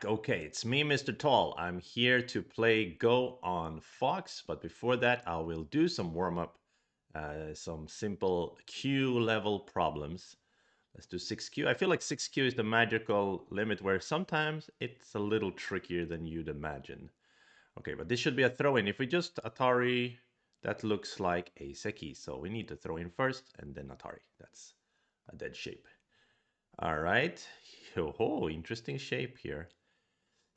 Okay, it's me, Mr. Tall. I'm here to play Go on Fox, but before that, I will do some warm up, some simple Q level problems. Let's do 6Q. I feel like 6Q is the magical limit where sometimes it's a little trickier than you'd imagine. Okay, but this should be a throw in. If we just Atari, that looks like a Seki. So we need to throw in first and then Atari. That's a dead shape. All right. Oh, interesting shape here.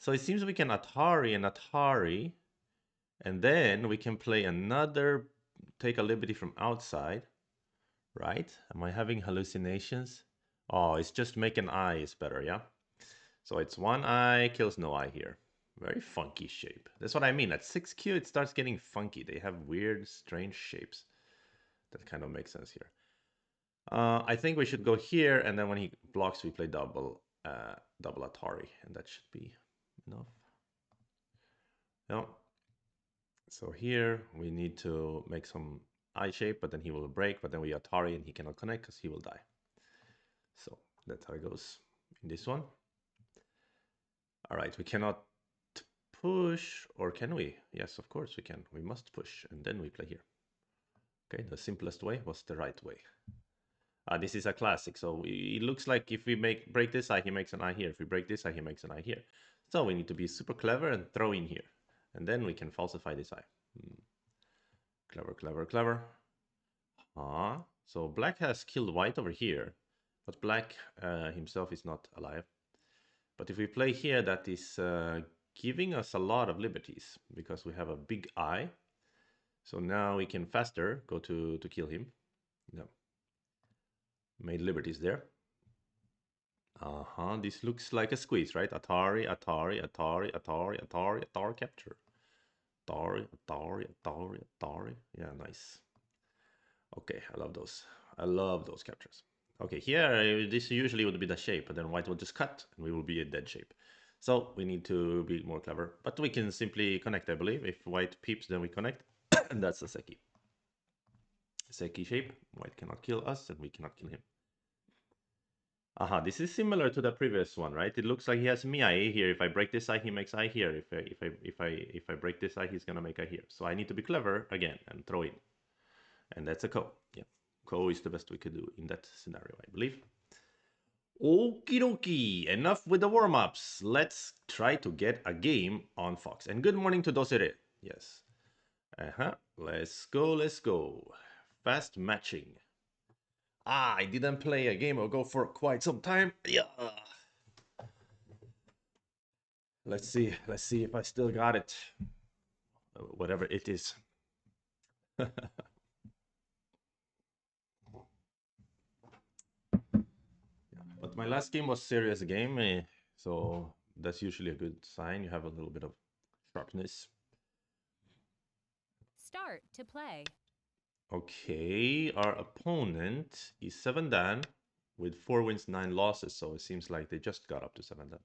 So it seems we can Atari and Atari, and then we can play another, take a liberty from outside, right? Am I having hallucinations? Oh, it's just make an eye is better, yeah? So it's one eye, kills no eye here. Very funky shape. That's what I mean. At 6Q, it starts getting funky. They have weird, strange shapes. That kind of makes sense here. I think we should go here, and then when he blocks, we play double Atari, and that should be enough. No. So here we need to make some eye shape, but then he will break, but then we Atari and he cannot connect because he will die. So that's how it goes in this one. All right, we cannot push, or can we? Yes, of course we can. We must push, and then we play here. Okay, the simplest way was the right way. This is a classic, so it looks like if we break this eye, he makes an eye here. If we break this eye, he makes an eye here. So we need to be super clever and throw in here. And then we can falsify this eye. Clever, clever, clever. So black has killed white over here, but black himself is not alive. But if we play here, that is giving us a lot of liberties because we have a big eye. So now we can faster go to kill him. No. Made liberties there. This looks like a squeeze, right? Atari, Atari, Atari, Atari, Atari, Atari capture. Atari, Atari, Atari, Atari. Yeah, nice. Okay, I love those. I love those captures. Okay, here this usually would be the shape, but then white will just cut and we will be a dead shape. So we need to be more clever, but we can simply connect, I believe. If white peeps, then we connect, and that's the Seki. Seki shape. White cannot kill us, and we cannot kill him. This is similar to the previous one, right? It looks like he has Mia here. If I break this eye, he makes eye here. If I break this eye, he's gonna make eye here. So I need to be clever again and throw in. And that's a ko. Yeah. Ko is the best we could do in that scenario, I believe. Okie dokie, enough with the warm-ups. Let's try to get a game on Fox. And good morning to Dosere. Yes. Let's go, let's go. Fast matching. I didn't play a game ago for quite some time. Yeah. Let's see if I still got it. Whatever it is. But my last game was serious game, so that's usually a good sign. You have a little bit of sharpness. Start to play. Okay, our opponent is 7 Dan with 4 wins, 9 losses, so it seems like they just got up to 7 Dan.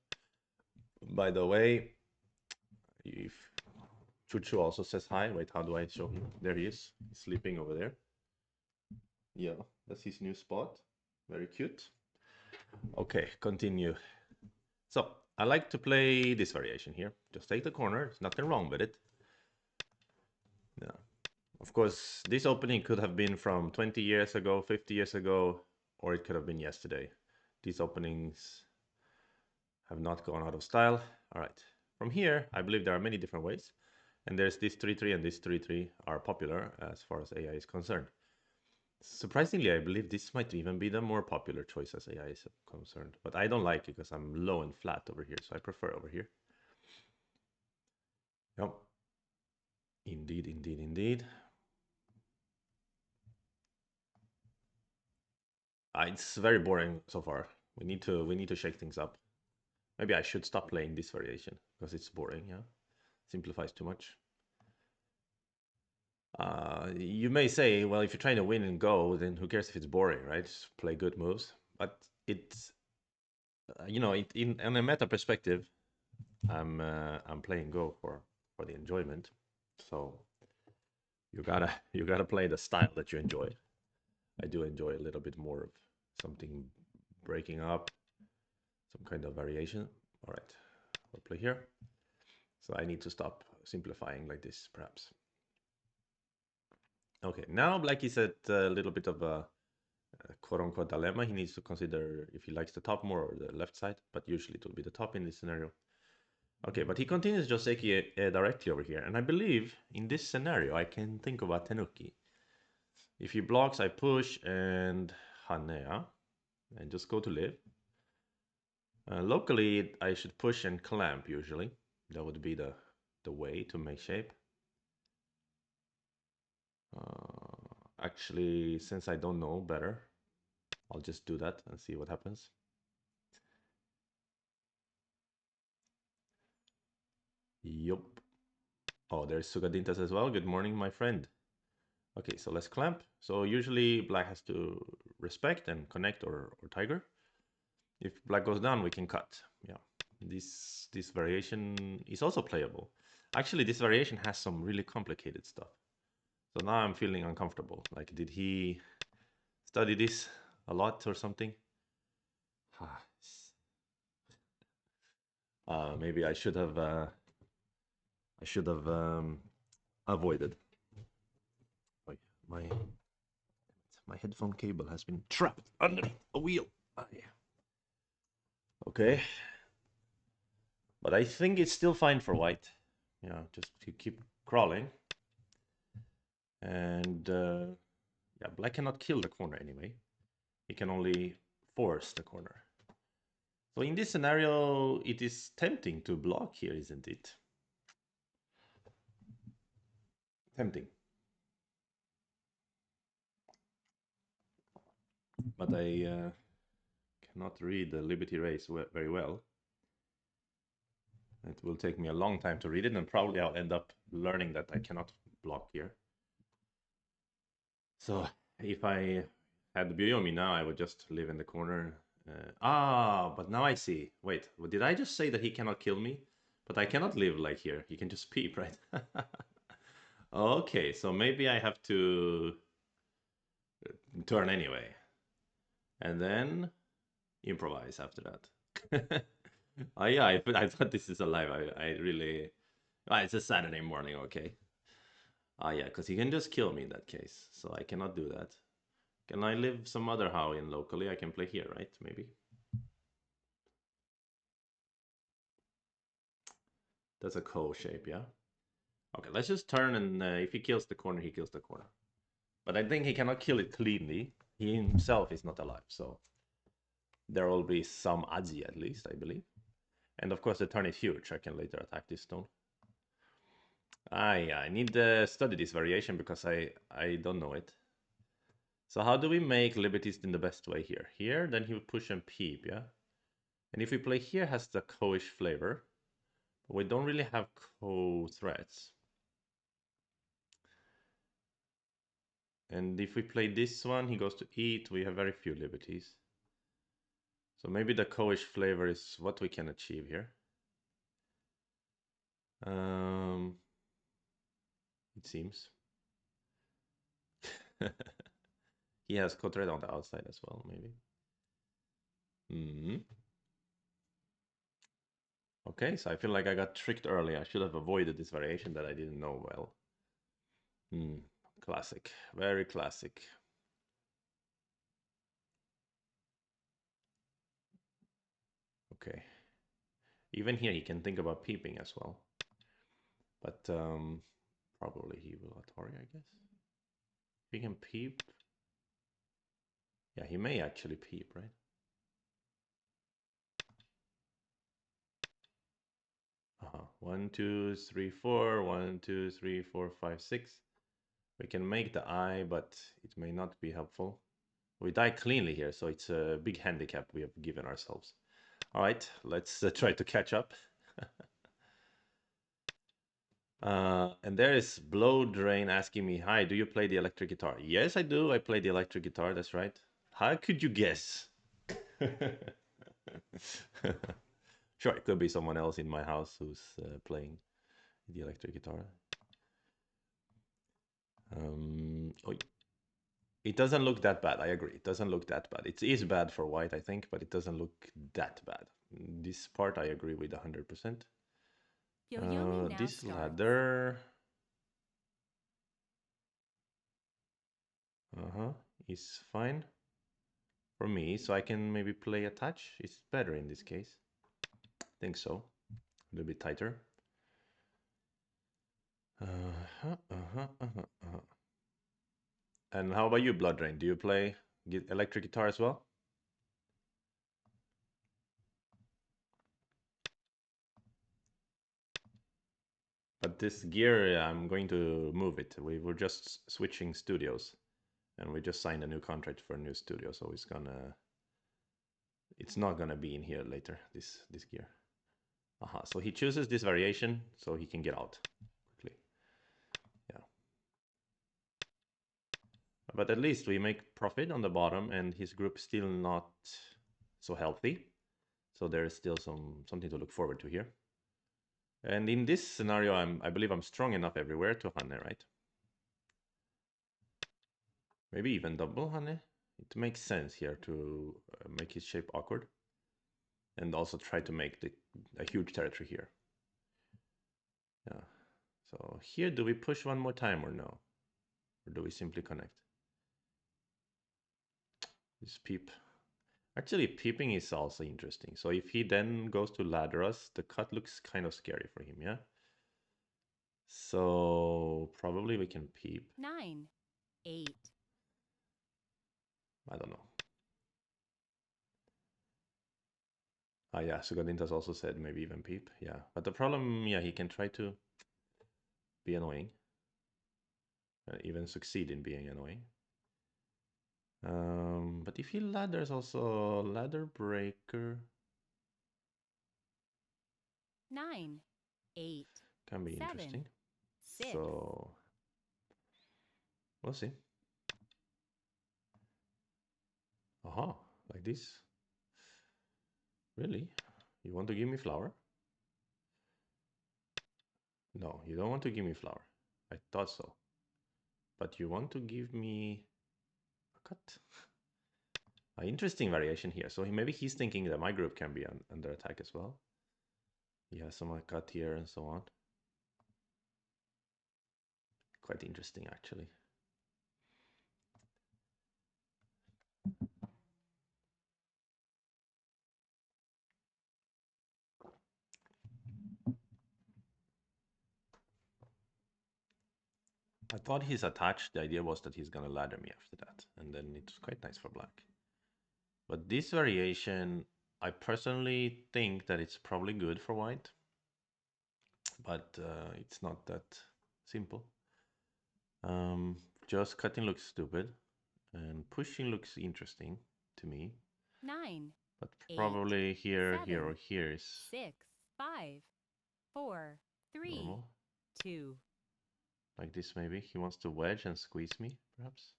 By the way, if Chuchu also says hi, wait, how do I show him? There he is. He's sleeping over there. Yeah, that's his new spot. Very cute. Okay, continue. So, I like to play this variation here. Just take the corner. There's nothing wrong with it. Yeah. Of course, this opening could have been from 20 years ago, 50 years ago, or it could have been yesterday. These openings have not gone out of style. All right. From here, I believe there are many different ways. And there's this 3-3 and this 3-3 are popular as far as AI is concerned. Surprisingly, I believe this might even be the more popular choice as AI is concerned. But I don't like it because I'm low and flat over here, so I prefer over here. Yep. Indeed, indeed, indeed. It's very boring so far. We need to shake things up. Maybe I should stop playing this variation because it's boring. Yeah, simplifies too much. You may say, well, if you're trying to win and go, then who cares if it's boring, right? Just play good moves. But it's in a meta perspective, I'm playing Go for the enjoyment. So you gotta play the style that you enjoy. I do enjoy a little bit more of something breaking up, some kind of variation. All right, play here. So I need to stop simplifying like this, perhaps. Okay, now black is at a little bit of a quote-unquote dilemma. He needs to consider if he likes the top more or the left side, but usually it will be the top in this scenario. Okay, but he continues Joseki directly over here, and I believe in this scenario I can think of a Tenuki. If he blocks, I push and Hanea, and just go to live. Locally, I should push and clamp usually. That would be the way to make shape. Actually, since I don't know better, I'll just do that and see what happens. Yup. Oh, there's Sugadintas as well. Good morning, my friend. Okay, so let's clamp. So usually black has to respect and connect or tiger. If black goes down, we can cut. Yeah, this variation is also playable. Actually, this variation has some really complicated stuff. So now I'm feeling uncomfortable. Like, did he study this a lot or something? Maybe I should have avoided. Wait, my headphone cable has been trapped under a wheel. Yeah. Okay, but I think it's still fine for white. Yeah, just to keep crawling. And yeah, black cannot kill the corner anyway. He can only force the corner. So in this scenario, it is tempting to block here, isn't it? Tempting. But I cannot read the Liberty Race very well. It will take me a long time to read it, and probably I'll end up learning that I cannot block here. So if I had the Byoyomi now, I would just live in the corner. But now I see. Wait, did I just say that he cannot kill me? But I cannot live like here. He can just peep, right? Okay, so maybe I have to turn anyway. And then improvise after that. Oh yeah, I thought this is alive. I really... it's a Saturday morning, okay. Yeah, because he can just kill me in that case. So I cannot do that. Can I live some other how in locally? I can play here, right? Maybe. That's a ko shape, yeah? Okay, let's just turn and if he kills the corner, he kills the corner. But I think he cannot kill it cleanly. He himself is not alive, so there will be some aji at least, I believe. And of course the turn is huge. I can later attack this stone. Yeah, I need to study this variation because I don't know it. So how do we make liberties in the best way here? Here, then he would push and peep, yeah? And if we play here, has the ko-ish flavor. But we don't really have ko threats. And if we play this one, he goes to eat, we have very few liberties. So maybe the ko-ish flavor is what we can achieve here. It seems. He has Cotred on the outside as well, maybe. Okay, so I feel like I got tricked early. I should have avoided this variation that I didn't know well. Classic. Very classic. Okay. Even here, he can think about peeping as well. But probably he will Atari, I guess. If he can peep. Yeah, he may actually peep, right? Uh-huh. 1, 2, 3, 4. 1, 2, 3, 4, 5, 6. We can make the eye, but it may not be helpful. We die cleanly here, so it's a big handicap we have given ourselves. All right, let's try to catch up. And there is Blow Drain asking me, hi, do you play the electric guitar? Yes, I do. I play the electric guitar. That's right. How could you guess? Sure, it could be someone else in my house who's playing the electric guitar. It doesn't look that bad. I agree. It doesn't look that bad. It is bad for white, I think, but it doesn't look that bad. This part I agree with 100%. Yoyomi now This starts. ladder is fine for me, so I can maybe play attach. It's better in this case. I think so. A little bit tighter. And how about you, Blood Drain? Do you play electric guitar as well? But this gear, I'm going to move it. We were just switching studios, and we just signed a new contract for a new studio, so it's not gonna be in here later. This gear. So he chooses this variation so he can get out quickly. Yeah. But at least we make profit on the bottom, and his group still not so healthy. So there is still something to look forward to here. And in this scenario, I believe I'm strong enough everywhere to Hane, right? Maybe even double Hane. It makes sense here to make his shape awkward. And also try to make a huge territory here. Yeah. So here, do we push one more time or no? Or do we simply connect? This peep. Actually, peeping is also interesting. So if he then goes to ladder us, the cut looks kind of scary for him, yeah? So probably we can peep. 9, 8. I don't know. Ah, yeah, Sugadintas also said maybe even peep. Yeah, but the problem, yeah, he can try to be annoying. Even succeed in being annoying. But if he ladders also ladder breaker. 9, 8. Can be 7, interesting. 6. So we'll see. Aha, like this. Really? You want to give me flower? No, you don't want to give me flower. I thought so. But you want to give me a cut? Interesting variation here. So maybe he's thinking that my group can be under attack as well. He has some cut here and so on. Quite interesting, actually. I thought he's attached. The idea was that he's gonna ladder me after that, and then it's quite nice for black. But this variation, I personally think that it's probably good for white, but it's not that simple. Just cutting looks stupid, and pushing looks interesting to me. 9, But 8, probably here, 7, here, or here is 6, 5, 4, 3, normal. 2. Like this maybe. He wants to wedge and squeeze me, perhaps.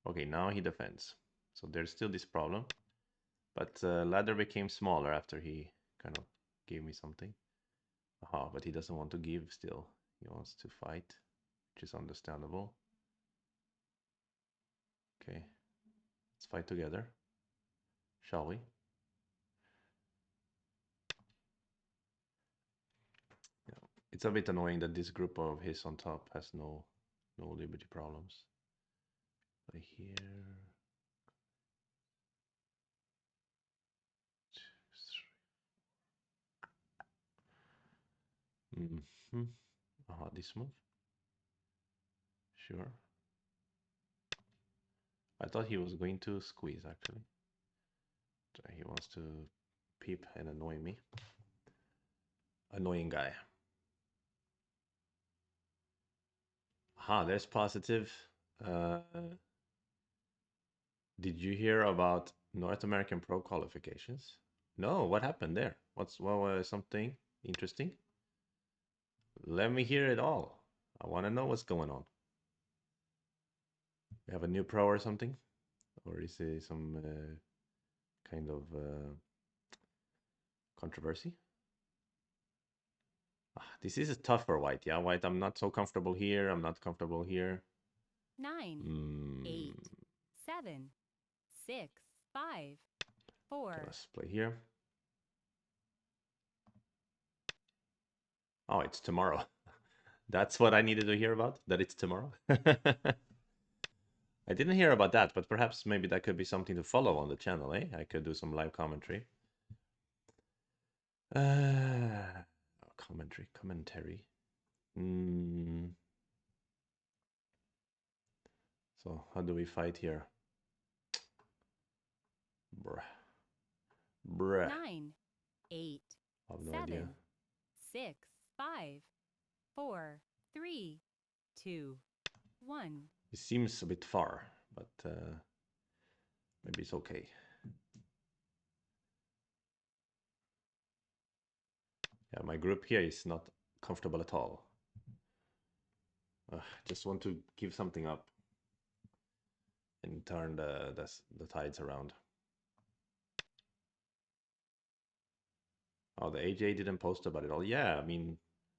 Okay, now he defends. So there's still this problem. But ladder became smaller after he kind of gave me something. Aha, but he doesn't want to give still. He wants to fight, which is understandable. Okay, let's fight together. Shall we? Yeah. It's a bit annoying that this group of his on top has no liberty problems. But here... Mm-hmm. Aha, this move. Sure. I thought he was going to squeeze, actually. He wants to peep and annoy me. Annoying guy. Aha, there's positive. Did you hear about North American Pro qualifications? No, what happened there? What was something interesting? Let me hear it all. I want to know what's going on. We have a new pro or something? Or is it some kind of controversy? This is tough for white, yeah? White, I'm not so comfortable here. I'm not comfortable here. 9, 8, 7, 6, 5, 4. Okay, let's play here. Oh, it's tomorrow. That's what I needed to hear about, that it's tomorrow. I didn't hear about that, but perhaps maybe that could be something to follow on the channel, eh? I could do some live commentary. Uh, commentary. Mm, so how do we fight here? Bruh. Bruh. 9, 8, I have no idea. 7, 6, 5, 4, 3, 2, 1. It seems a bit far, but maybe it's okay. Yeah, my group here is not comfortable at all. Just want to give something up and turn the tides around. Oh, the AJ didn't post about it all. Yeah, I mean,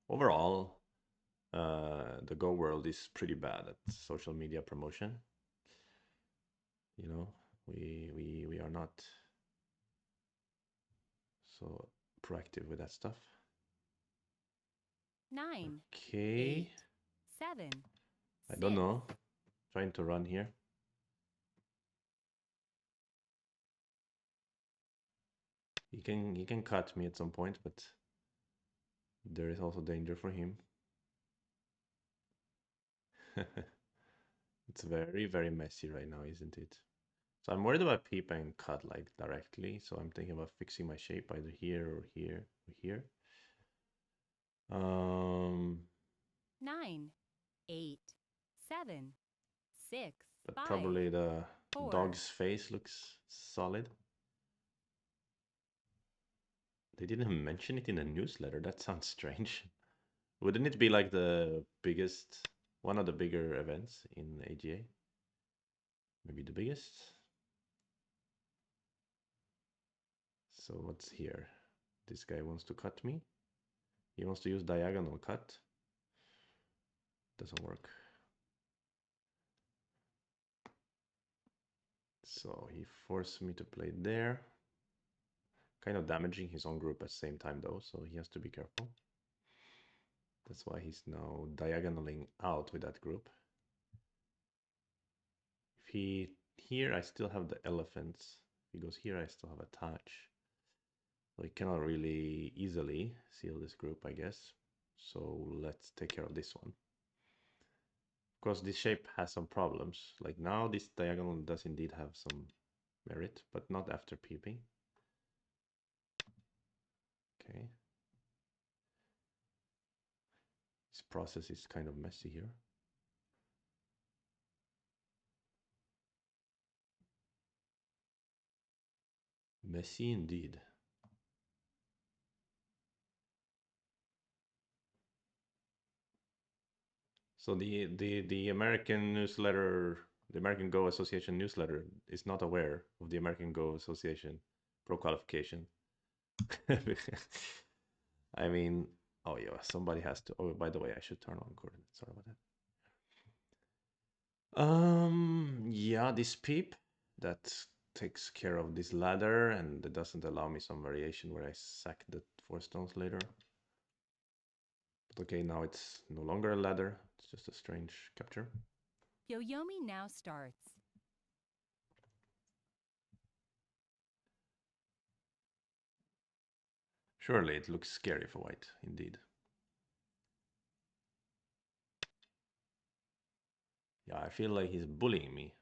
overall, the Go world is pretty bad at social media promotion. You know, we are not so proactive with that stuff. 9, Okay. 8, 7, I don't 6. know. Trying to run here. He can cut me at some point, but there is also danger for him. It's very, very messy right now, isn't it? So I'm worried about peep and cut like directly. So I'm thinking about fixing my shape either here or here or here. Um, 9, 8, 7, 6, but 5, probably the 4. dog's face looks solid. They didn't mention it in the newsletter. That sounds strange. Wouldn't it be like the biggest, one of the bigger events in AGA? Maybe the biggest? So what's here? This guy wants to cut me. He wants to use diagonal cut. Doesn't work. So he forced me to play there. Kind of damaging his own group at the same time though, so he has to be careful. That's why he's now diagonaling out with that group. If he here, I still have the elephants. If he goes here, I still have a touch. So he cannot really easily seal this group, I guess. So let's take care of this one. Of course, this shape has some problems. Like now, this diagonal does indeed have some merit, but not after peeping. Okay. This process is kind of messy here. Messy indeed. So the American newsletter, the American Go Association newsletter is not aware of the American Go Association pro qualification. I mean, oh yeah, somebody has to. Oh, by the way, I should turn on coordinates. Sorry about that. Yeah, this peep that takes care of this ladder and it doesn't allow me some variation where I sack the 4 stones later. But okay, now it's no longer a ladder. It's just a strange capture. Yoyomi now starts. Surely it looks scary for white, indeed. Yeah, I feel like he's bullying me.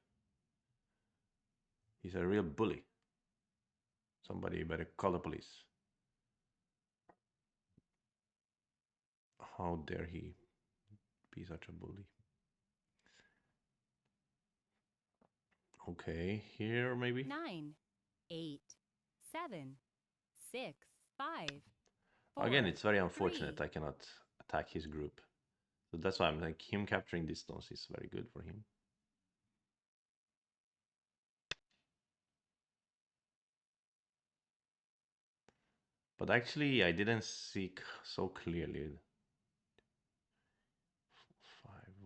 He's a real bully. Somebody better call the police. How dare he be such a bully? Okay, here maybe? 9, 8, 7, 6, 5, Again, 4, it's very unfortunate 3. I cannot attack his group. So that's why I'm like, him capturing distance is very good for him. But actually, I didn't see so clearly.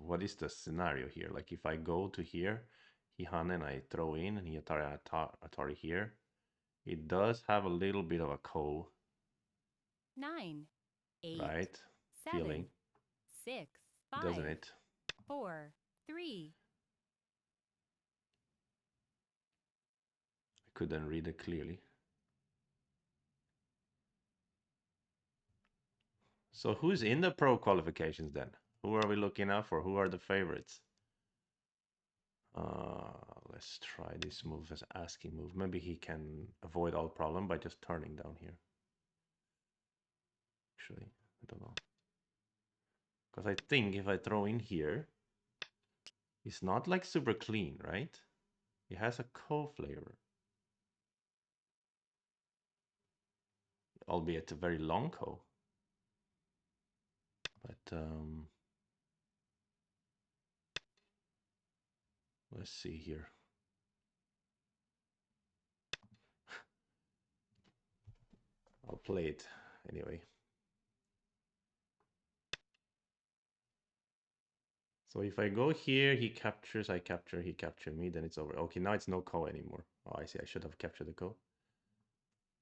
What is the scenario here? Like if I go to here, he Han and I throw in and he Atari here, it does have a little bit of a ko, 9, 8, right? feeling, 6, doesn't 5, it? 4, 3. I couldn't read it clearly. So who's in the pro qualifications then? Who are we looking out for? Who are the favorites? Let's try this move as asking move. Maybe he can avoid all problem by just turning down here. Actually, I don't know. Because I think if I throw in here, it's not like super clean, right? It has a co-flavor. Albeit a very long co. But let's see here. I'll play it anyway. So if I go here, he captures, I capture, he captured me, then it's over. Okay, now it's no co anymore. Oh, I see. I should have captured the co.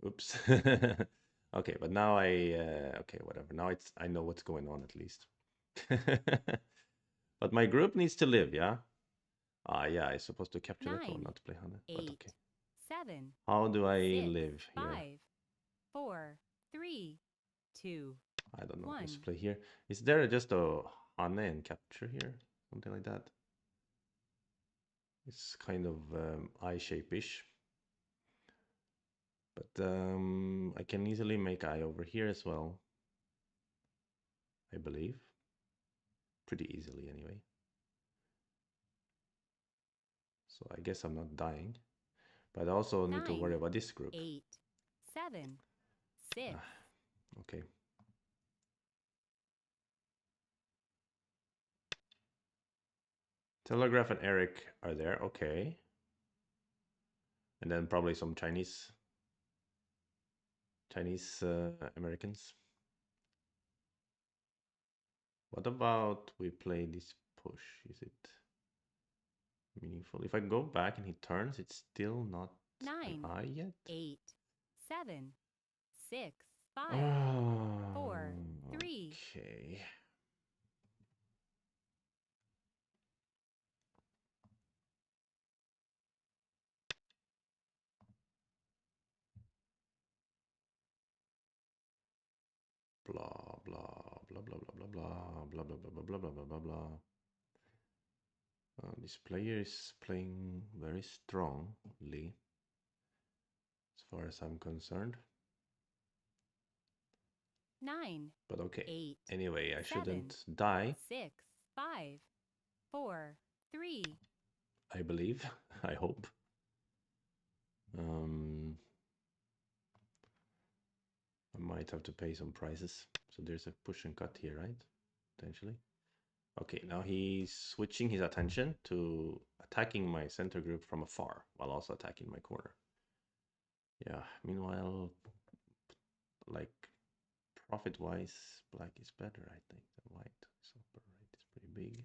Oops. Okay, but now okay, whatever. Now I know what's going on at least. But my group needs to live, yeah? Yeah, I'm supposed to capture the co, 9, not to play Hana. But 8, okay. 7, How do I 6, live here? 5, 4, 3, 2, I don't know. 1. Let's play here. Is there just a Hana and capture here? Something like that? It's kind of eye shape-ish. But I can easily make eye over here as well. I believe. Pretty easily anyway. So I guess I'm not dying. But I also need to worry about this group. 8, 7, 6. Okay. Telegraph and Eric are there. Okay. And then probably some Chinese Americans. What about we play this push? Is it meaningful? If I go back and he turns, it's still not 9, an eye yet? 8, 7, 6, 5, 4, 3. Okay. Blah blah blah blah blah blah blah blah blah blah blah blah blah blah blah. This player is playing very strongly, as far as I'm concerned. 9, But okay. 8. Anyway, I 7, shouldn't die. 6, 5, 4, 3. I believe. I hope. I might have to pay some prices. So there's a push and cut here, right? Potentially. Okay, now he's switching his attention to attacking my center group from afar while also attacking my corner. Yeah, meanwhile, like profit-wise, black is better, I think, than white. So upper right is pretty big.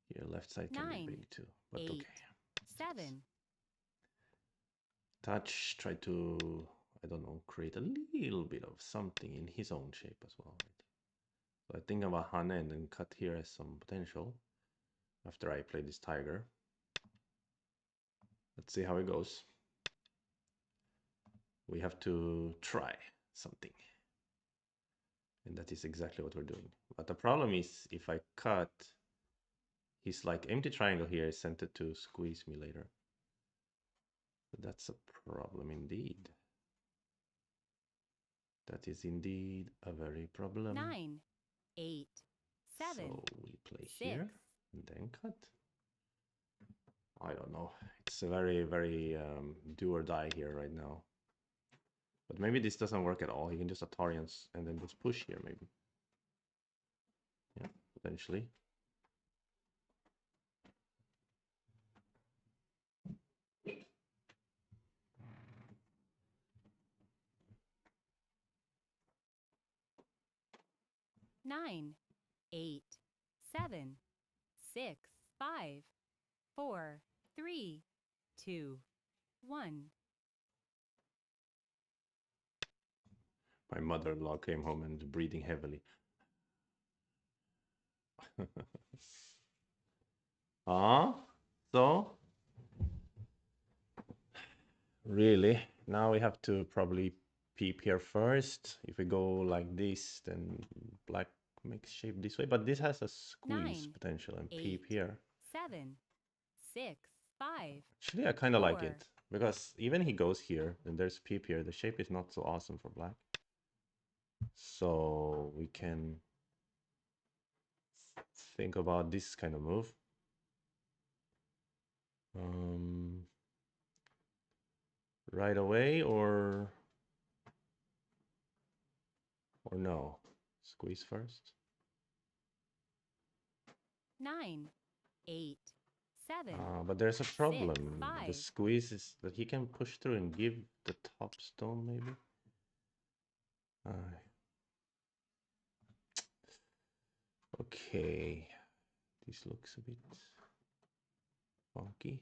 Here, left side can 9, be big too, but 8, okay. 7. Touch, try to, I don't know, create a little bit of something in his own shape as well. Right? So I think of a Hana and then cut here as some potential after I play this tiger. Let's see how it goes. We have to try something. And that is exactly what we're doing. But the problem is if I cut, his like empty triangle here is sent to squeeze me later. But that's a problem indeed. That is indeed a very problem. 9, 8, 7. So we play 6. here and then cut. I don't know. It's a very, very do or die here right now. But maybe this doesn't work at all. He can just Atarians and then just push here maybe. Yeah, potentially. Nine, 8, 7, 6, 5, 4, 3, 2, 1. My mother-in-law came home and breathing heavily. Ah, so really, now we have to probably peep here first. If we go like this, then black makes shape this way, but this has a squeeze 9, potential and peep 8, here. 7, 6, 5, Actually, I kind of like 4. it because even he goes here, and there's peep here. The shape is not so awesome for black. So we can think about this kind of move. Um, right away or no? Squeeze first. 9, 8, 7, But there's a 6, problem. The 5. squeeze is that he can push through and give the top stone, maybe. Uh, okay, this looks a bit funky.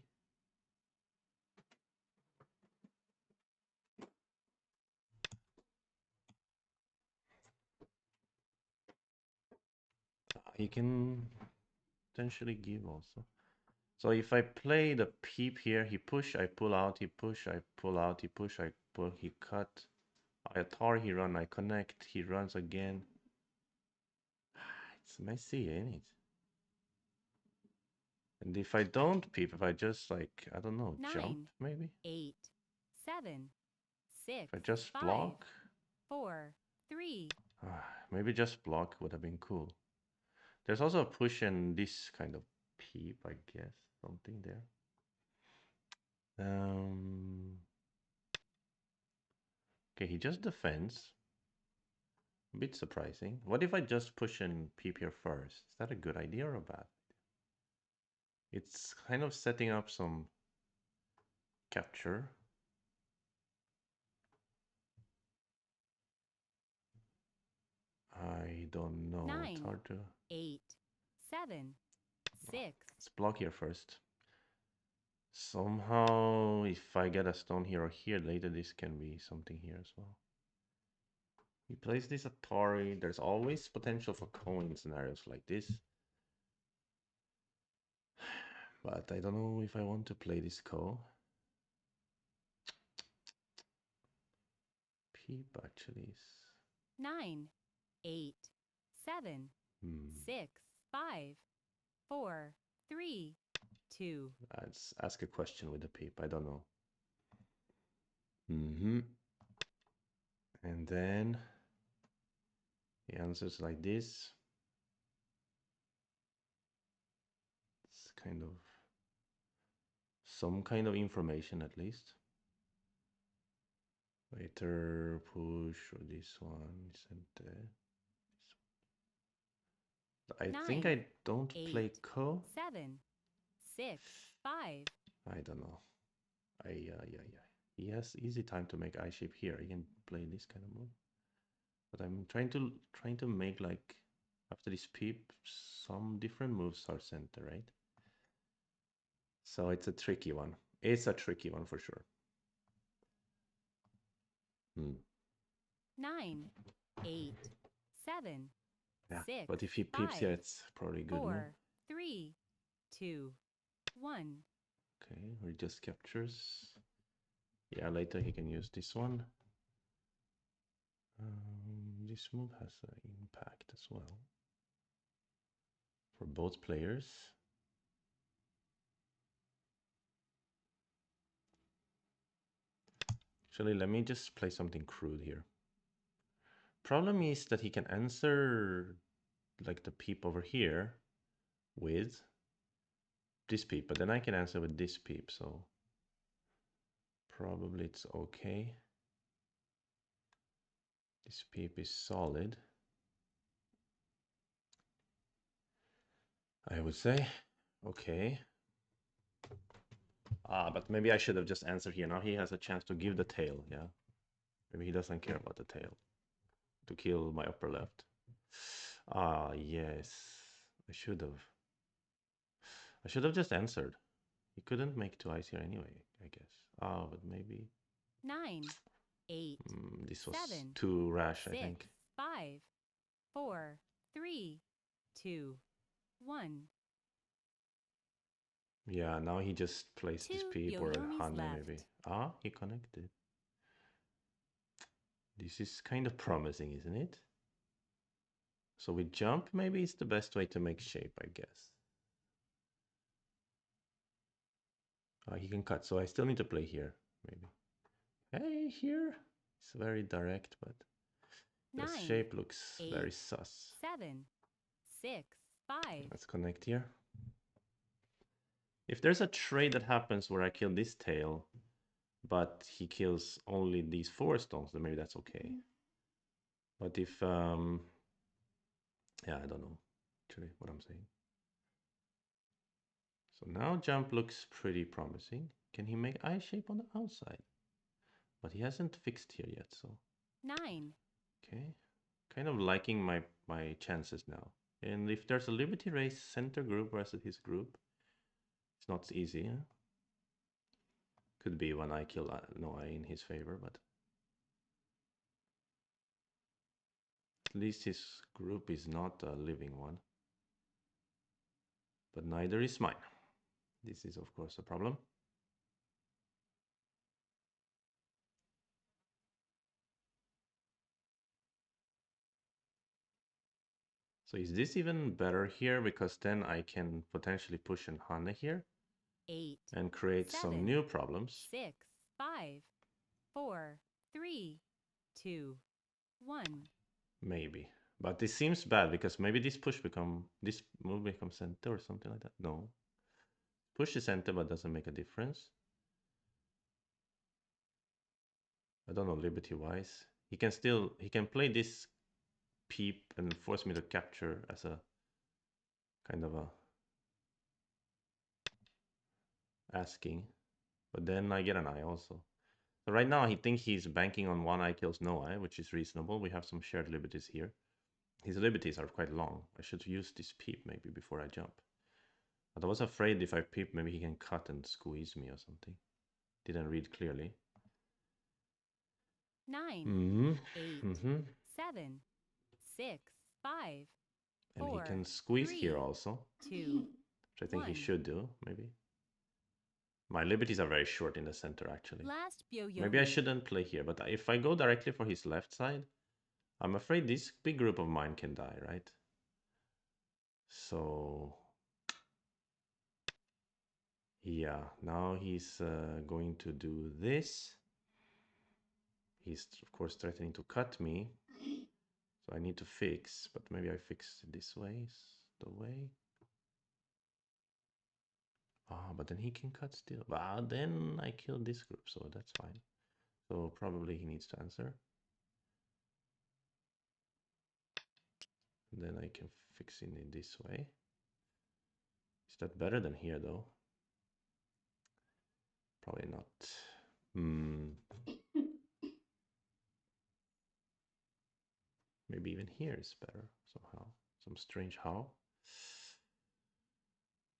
He can potentially give also. So if I play the peep here, he push, I pull out, he push, I pull out, he push, I pull, he cut. I tar, he run, I connect, he runs again. It's messy, ain't it? And if I don't peep, if I just like, I don't know, jump 9, maybe? 8, 7, If 6, I just 5, block, 4, 3. maybe just block would have been cool. There's also a push and this kind of peep, I guess, something there. Okay, he just defends. A bit surprising. What if I just push and peep here first? Is that a good idea or a bad? It's kind of setting up some capture. I don't know. It's 9, hard to... 8, 7, 6. Let's block here first. Somehow, if I get a stone here or here, later this can be something here as well. He plays this Atari. There's always potential for coin scenarios like this. But I don't know if I want to play this ko. Peep actually is... 9, 8, 7, 6, 5, 4, 3, 2. Let's ask a question with the peep. I don't know. And then he answers like this. It's kind of some kind of information at least. Later push or this one isn't there. I think 9, I don't 8, play ko. 7, 6, 5. I don't know. He has easy time to make eye shape here. He can play this kind of move. But I'm trying to make like after this peep some different moves are sent there, right? So it's a tricky one. It's a tricky one for sure. 9, 8, 7, Yeah, 6, but if he peeps 5, here, it's probably good, no? 4, 3, 2, 1. Okay, or he just captures. Yeah, later he can use this one. This move has an impact as well for both players. Actually, let me just play something crude here. Problem is that he can answer like the peep over here with this peep, but then I can answer with this peep, so probably it's okay. This peep is solid, I would say. Okay. But maybe I should have just answered here. Now he has a chance to give the tail, yeah? Maybe he doesn't care about the tail. To kill my upper left. Yes. I should have. I should have just answered. He couldn't make two eyes here anyway, I guess. But maybe... 9, 8, this was 7, too rash, I 6, think. 5, 4, 3, 2. 1. Yeah, now he just placed this 2 peep or a Yoyomis Hane maybe. left. Ah, he connected. This is kind of promising, isn't it? So we jump, maybe it's the best way to make shape, I guess. He can cut, so I still need to play here, maybe. Hey, here. It's very direct, but the 9, shape looks 8, very sus. 7, 6, 5. Let's connect here. If there's a trade that happens where I kill this tail, but he kills only these 4 stones, then maybe that's okay. But if, yeah, I don't know actually what I'm saying. So now jump looks pretty promising. Can he make eye shape on the outside? But he hasn't fixed here yet, so. 9. Okay. Kind of liking my chances now. And if there's a Liberty Race center group versus his group, it's not easy. Huh? Could be when I kill Noah in his favor, but at least his group is not a living one. But neither is mine. This is, of course, a problem. So is this even better here? Because then I can potentially push an Hane here 8, and create 7, some new problems. 6, 5, 4, 3, 2, 1. Maybe. But this seems bad because maybe this move becomes center or something like that. No. Push is center but doesn't make a difference. I don't know Liberty wise. He can play this peep and force me to capture as a kind of a asking. But then I get an eye also. So right now, he thinks he's banking on one eye kills no eye, which is reasonable. We have some shared liberties here. His liberties are quite long. I should use this peep maybe before I jump. But I was afraid if I peep, maybe he can cut and squeeze me or something. Didn't read clearly. 9, 8, 7, 6, 5, And he 4, can squeeze 3, here also, 2, which I think he 1. should do, maybe. My liberties are very short in the center, actually. Last Maybe I Yoyomi. shouldn't play here, but if I go directly for his left side, I'm afraid this big group of mine can die, right? So, yeah, now he's going to do this. He's, of course, threatening to cut me. So I need to fix, but maybe I fix this way, the way. Ah, but then he can cut still. But then I kill this group, so that's fine. So probably he needs to answer. And then I can fix it in this way. Is that better than here, though? Probably not. Maybe even here is better somehow. Some strange how.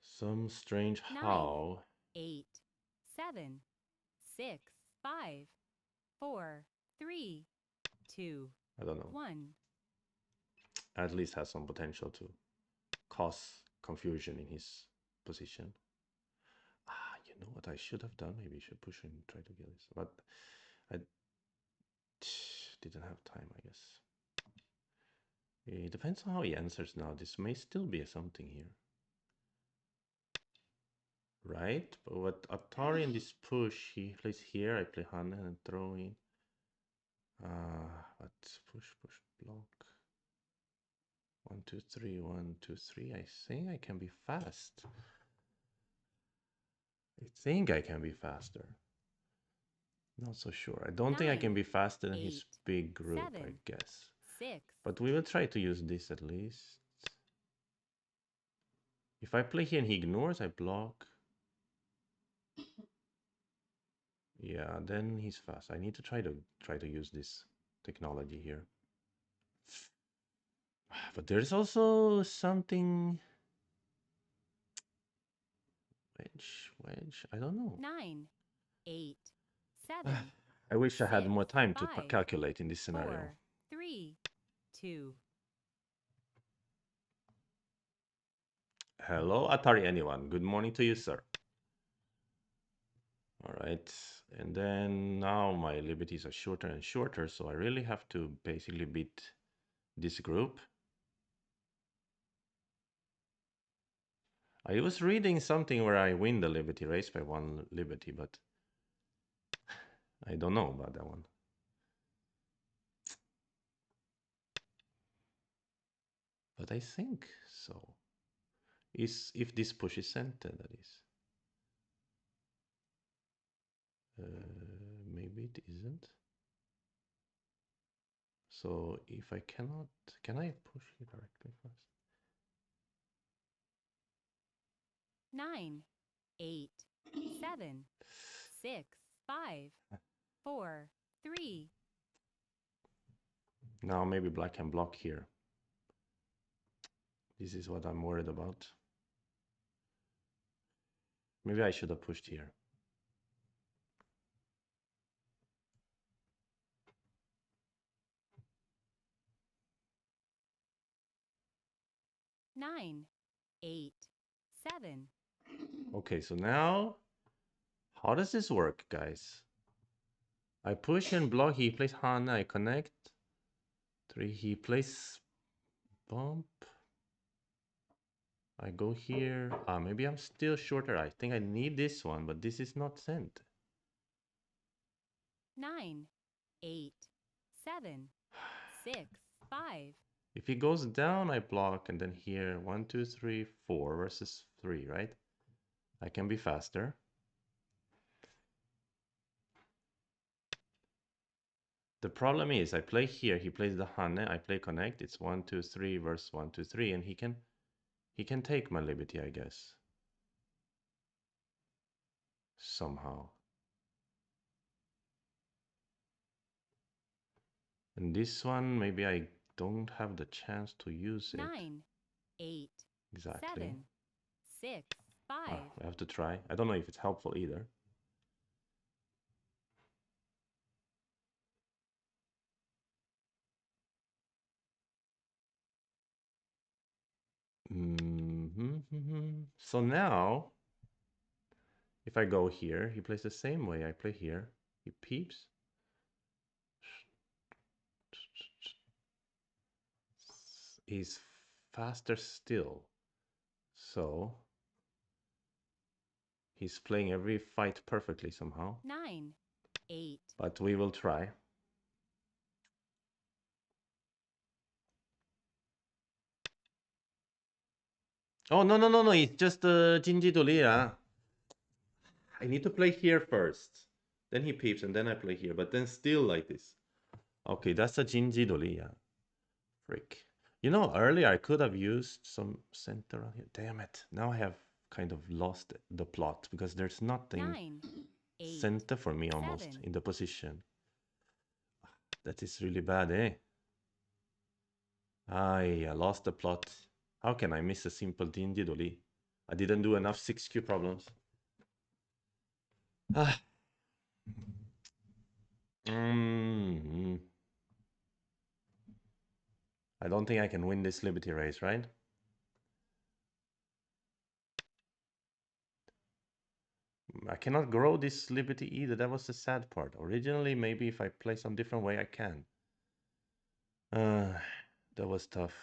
Some strange 9, how. 8, 7, 6, 5, 4, 3, 2, I don't know. 1. At least has some potential to cause confusion in his position. Ah, you know what I should have done? Maybe I should push and try to get this. But I didn't have time, I guess. It depends on how he answers now. This may still be something here. Right? But what Atari in this push, he plays here, I play Hana and throw in. But push, block. 1, 2, 3, 1, 2, 3. I think I can be fast. I think I can be faster. Not so sure. I don't think I can 9, be faster than 8, his big group, 7, I guess. 6. But we will try to use this at least. If I play here and he ignores, I block. Yeah, then he's fast. I need to try to use this technology here. But there's also something wedge. I don't know. 9, 8, 7, I wish I had 6, more time to 5, calculate in this scenario. 4, 3, 2. Hello, Atari anyone. Good morning to you, sir. All right. And then now my liberties are shorter and shorter, so I really have to basically beat this group. I was reading something where I win the liberty race by 1 liberty, but I don't know about that one. But I think so. Is if this push is center, that is. Maybe it isn't. So if I cannot, can I push it directly first? 9, 8, 7, 6, 5, 4, 3. Now maybe black can block here. This is what I'm worried about. Maybe I should have pushed here. Nine, 8, 7. Okay, so now, how does this work, guys? I push and block, he plays Hana, I connect. 3, he plays bump. I go here. Maybe I'm still shorter. I think I need this one, but this is not sent. 9, 8, 7, 6, 5. If he goes down, I block, and then here, 1, 2, 3, 4 versus 3, right? I can be faster. The problem is, I play here, he plays the Hane, I play connect, it's 1, 2, 3 versus 1, 2, 3, and he can take my liberty, I guess. Somehow. And this one, maybe I don't have the chance to use it. 9, 8, Exactly. 7, 6, 5. I have to try. I don't know if it's helpful either. So now, if I go here, he plays the same way I play here. He peeps. He's faster still. So he's playing every fight perfectly somehow. 9, 8. But we will try. Oh, no, no, no, no. It's just Jinji Dolia. I need to play here first. Then he peeps and then I play here. But then still like this. Okay, that's a Jinji Dolia. Freak. You know, earlier I could have used some center on here. Damn it. Now I have kind of lost the plot because there's nothing 9, 8, center for me almost 7. in the position. That is really bad, eh? I lost the plot. How can I miss a simple Jinji Doli? I didn't do enough 6Q problems. Ah. I don't think I can win this Liberty race, right? I cannot grow this Liberty either. That was the sad part. Originally, maybe if I play some different way, I can. That was tough.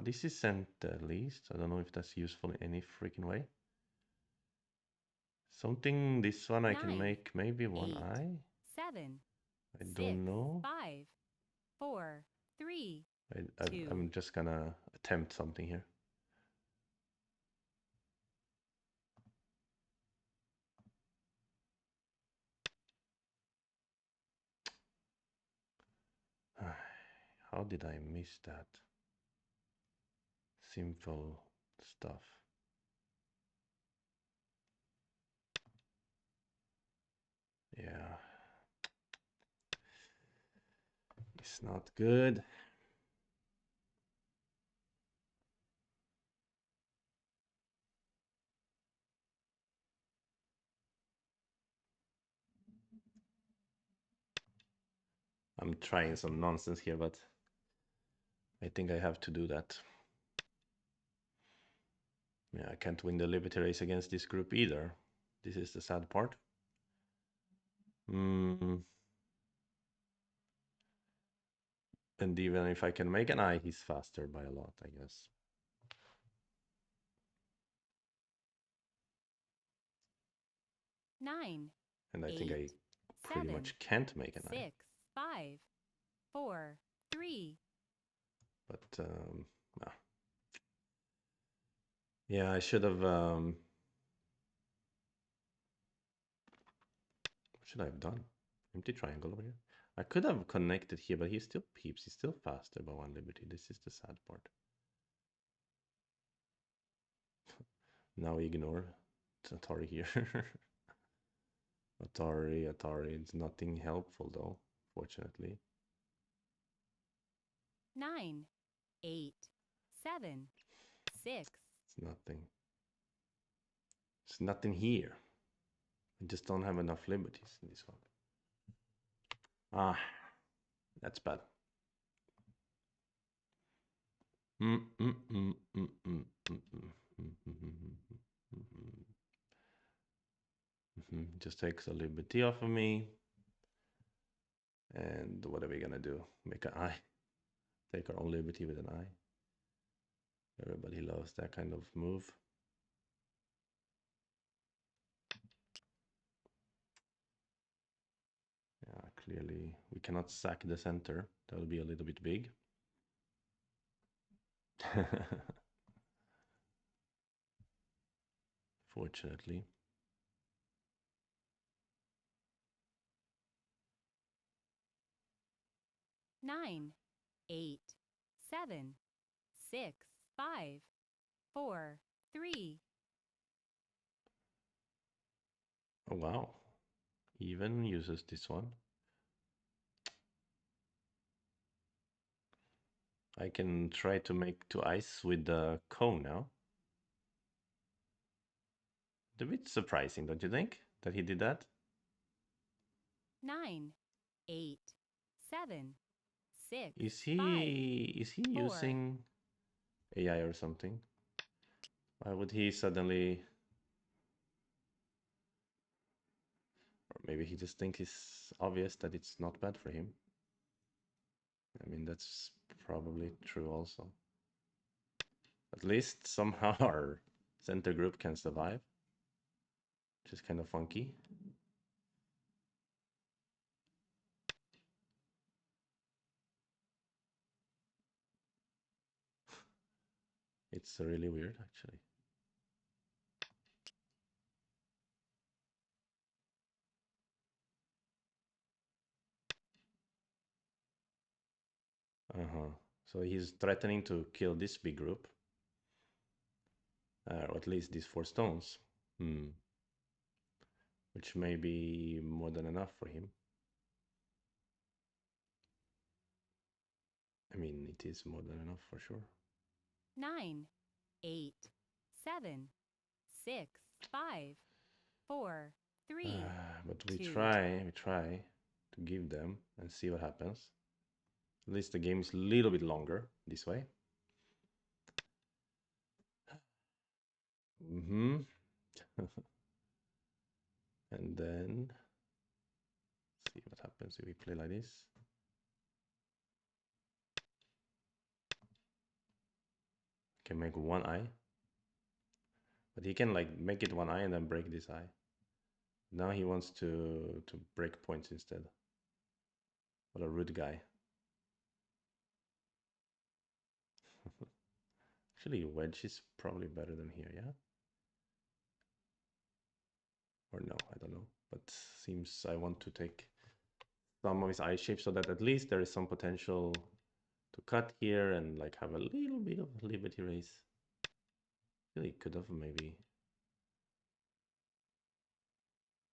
This is sent at least. I don't know if that's useful in any freaking way. Something, this one I can make maybe one 8, eye. 7. I 6, don't know. 5, 4, 3. I'm just gonna attempt something here. How did I miss that? Simple stuff. Yeah. It's not good. I'm trying some nonsense here, but I think I have to do that. Yeah, I can't win the Liberty race against this group either. This is the sad part. Mm, and even if I can make an eye, he's faster by a lot, I guess. 9, And I think 8, I pretty 7, much can't make an eye. 6, 5, 4, 3. But ah. Yeah, I should have. What should I have done? Empty triangle over here. I could have connected here, but he still peeps. He's still faster by one liberty. This is the sad part. Now ignore Atari here. Atari. It's nothing helpful though, fortunately. 9, 8, 7, 6. It's nothing. It's nothing here. I just don't have enough liberties in this one. Ah, that's bad. Just takes a liberty off of me. And what are we gonna do? Make an eye. Take our own liberty with an eye. Everybody loves that kind of move. Yeah, clearly we cannot sack the center. That would be a little bit big. Fortunately. 9, 8, 7, 6, 5, 4, 3. Oh wow. Even uses this one. I can try to make two ice with the cone now. A bit surprising, don't you think? That he did that? 9, 8, 7, 6, Is 5, he 4. using AI or something? Why would he suddenly, or maybe he just thinks it's obvious that it's not bad for him. I mean, that's probably true also. At least somehow our center group can survive, which is kind of funky. It's really weird, actually. Uh-huh. So he's threatening to kill this big group. Or at least these 4 stones. Which may be more than enough for him. I mean, it is more than enough for sure. 9, 8, 7, 6, 5, 4, 3. But we 2. try to give them and see what happens. At least the game is a little bit longer this way. And then see what happens if we play like this. Can make one eye, but he can like make it one eye and then break this eye. Now he wants to break points instead. What a rude guy. Actually, wedge is probably better than here, yeah? Or no, I don't know. But seems I want to take some of his eye shapes so that at least there is some potential to cut here and like have a little bit of liberty race. Really could have maybe.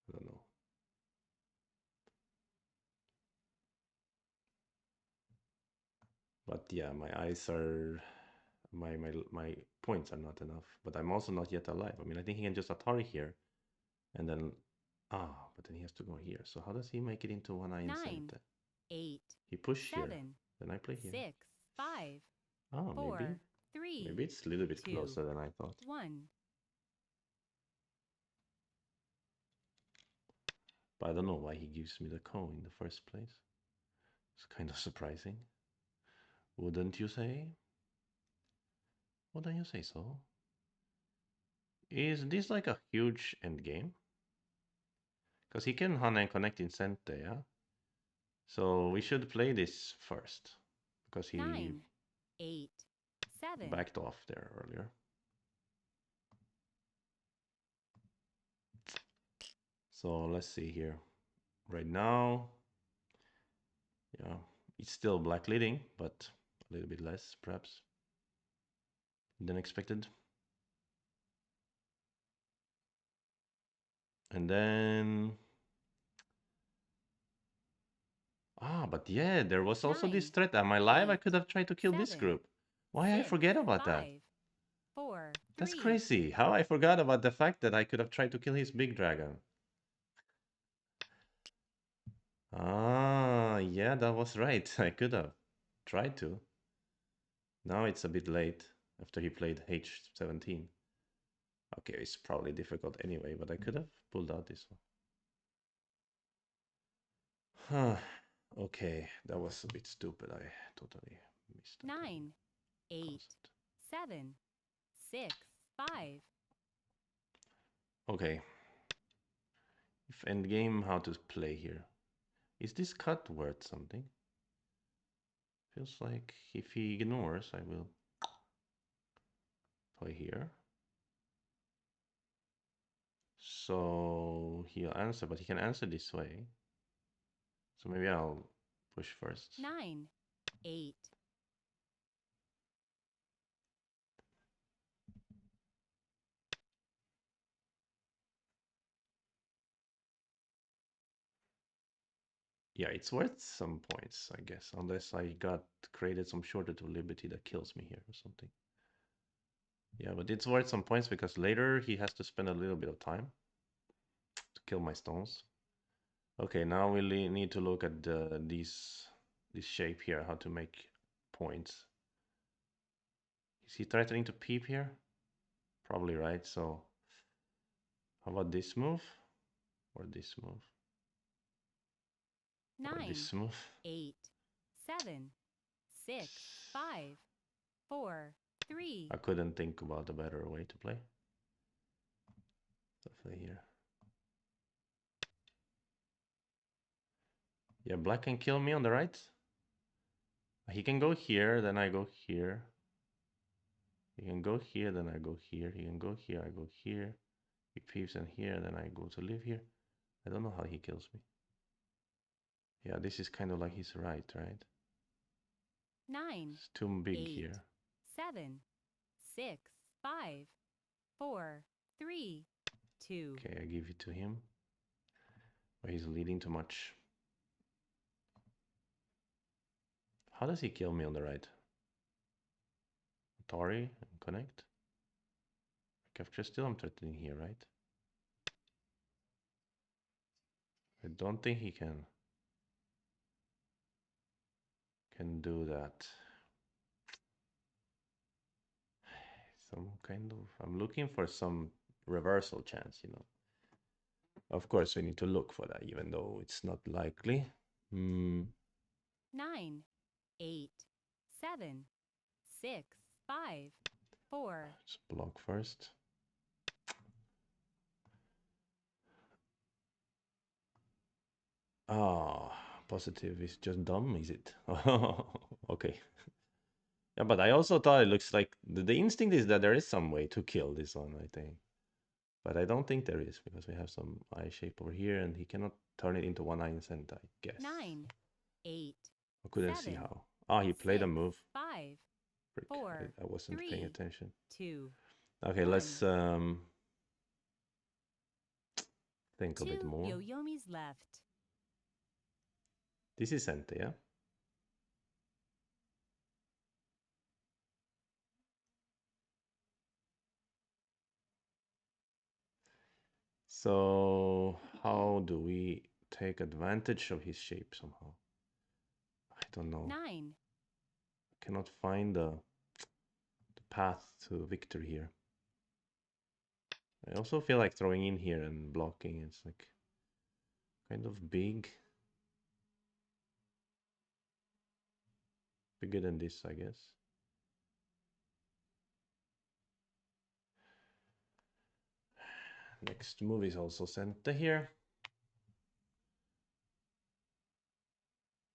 I don't know. But yeah, my eyes are my points are not enough. But I'm also not yet alive. I mean, I think he can just Atari here, and then but then he has to go here. So how does he make it into one eye in 9, center? 8, He push 7, here, then I play here. 6, 5, Ah, 4, maybe 3, Maybe it's a little bit 2, closer than I thought. 1. But I don't know why he gives me the coin in the first place. It's kind of surprising. Wouldn't you say? Wouldn't you say so? Is this like a huge end game? Because he can Hana and connect in Sente, yeah? So we should play this first. Because he 9, 8, 7. backed off there earlier. So let's see here. Right now, yeah, it's still black leading, but a little bit less perhaps than expected. And then but yeah, there was also this 9, threat. Am I live? I 8, could have tried to kill this 7, group. Why I 6, forget about that? 5, 4, That's 3. crazy. How I forgot about the fact that I could have tried to kill his big dragon. Yeah, that was right. I could have tried to. Now it's a bit late after he played H17. Okay, it's probably difficult anyway, but I could have pulled out this one. Huh. Okay, that was a bit stupid. I totally missed that. 9, 8, 7, 6, 5. Okay. If endgame, how to play here. Is this cut worth something? Feels like if he ignores, I will play here. So he'll answer, but he can answer this way. So maybe I'll push first. 9, 8. Yeah, it's worth some points, I guess, unless I got created some shortage of liberty that kills me here or something. Yeah, but it's worth some points because later he has to spend a little bit of time to kill my stones. Okay, now we need to look at this shape here, how to make points. Is he threatening to peep here? Probably right, so how about this move? Or this move? 9, Or this move? 8, 7, 6, 5, 4, 3. I couldn't think about a better way to play. Definitely here. Yeah, black can kill me on the right. He can go here, then I go here. He can go here, then I go here. He can go here, I go here. He peeps in here, then I go to live here. I don't know how he kills me. Yeah, this is kind of like his right? 9, It's too big 8, here. 7, 6, 5, 4, 3, 2. Okay, I give it to him. But he's leading too much. How does he kill me on the right? Atari and connect. Capture still I'm threatening here, right? I don't think he can do that. Some kind of I'm looking for some reversal chance, you know. Of course we need to look for that, even though it's not likely. 9, 8, 7, 6, 5, 4. Just block first. Positive is just dumb, is it? Okay. Yeah, but I also thought it looks like the instinct is that there is some way to kill this one, I think. But I don't think there is because we have some eye shape over here and he cannot turn it into one eye in center, I guess. 9, 8, I couldn't 7, see how. He played a 6, move. 5, Frick, 4, I wasn't paying 3, attention. 2. Okay, 1. let's think a bit 2 more. Yoyomis left. This is Ente, yeah? So how do we take advantage of his shape somehow? I don't know. 9, I cannot find the path to victory here. I also feel like throwing in here and blocking. It's like kind of big. Bigger than this, I guess. Next move is also center here.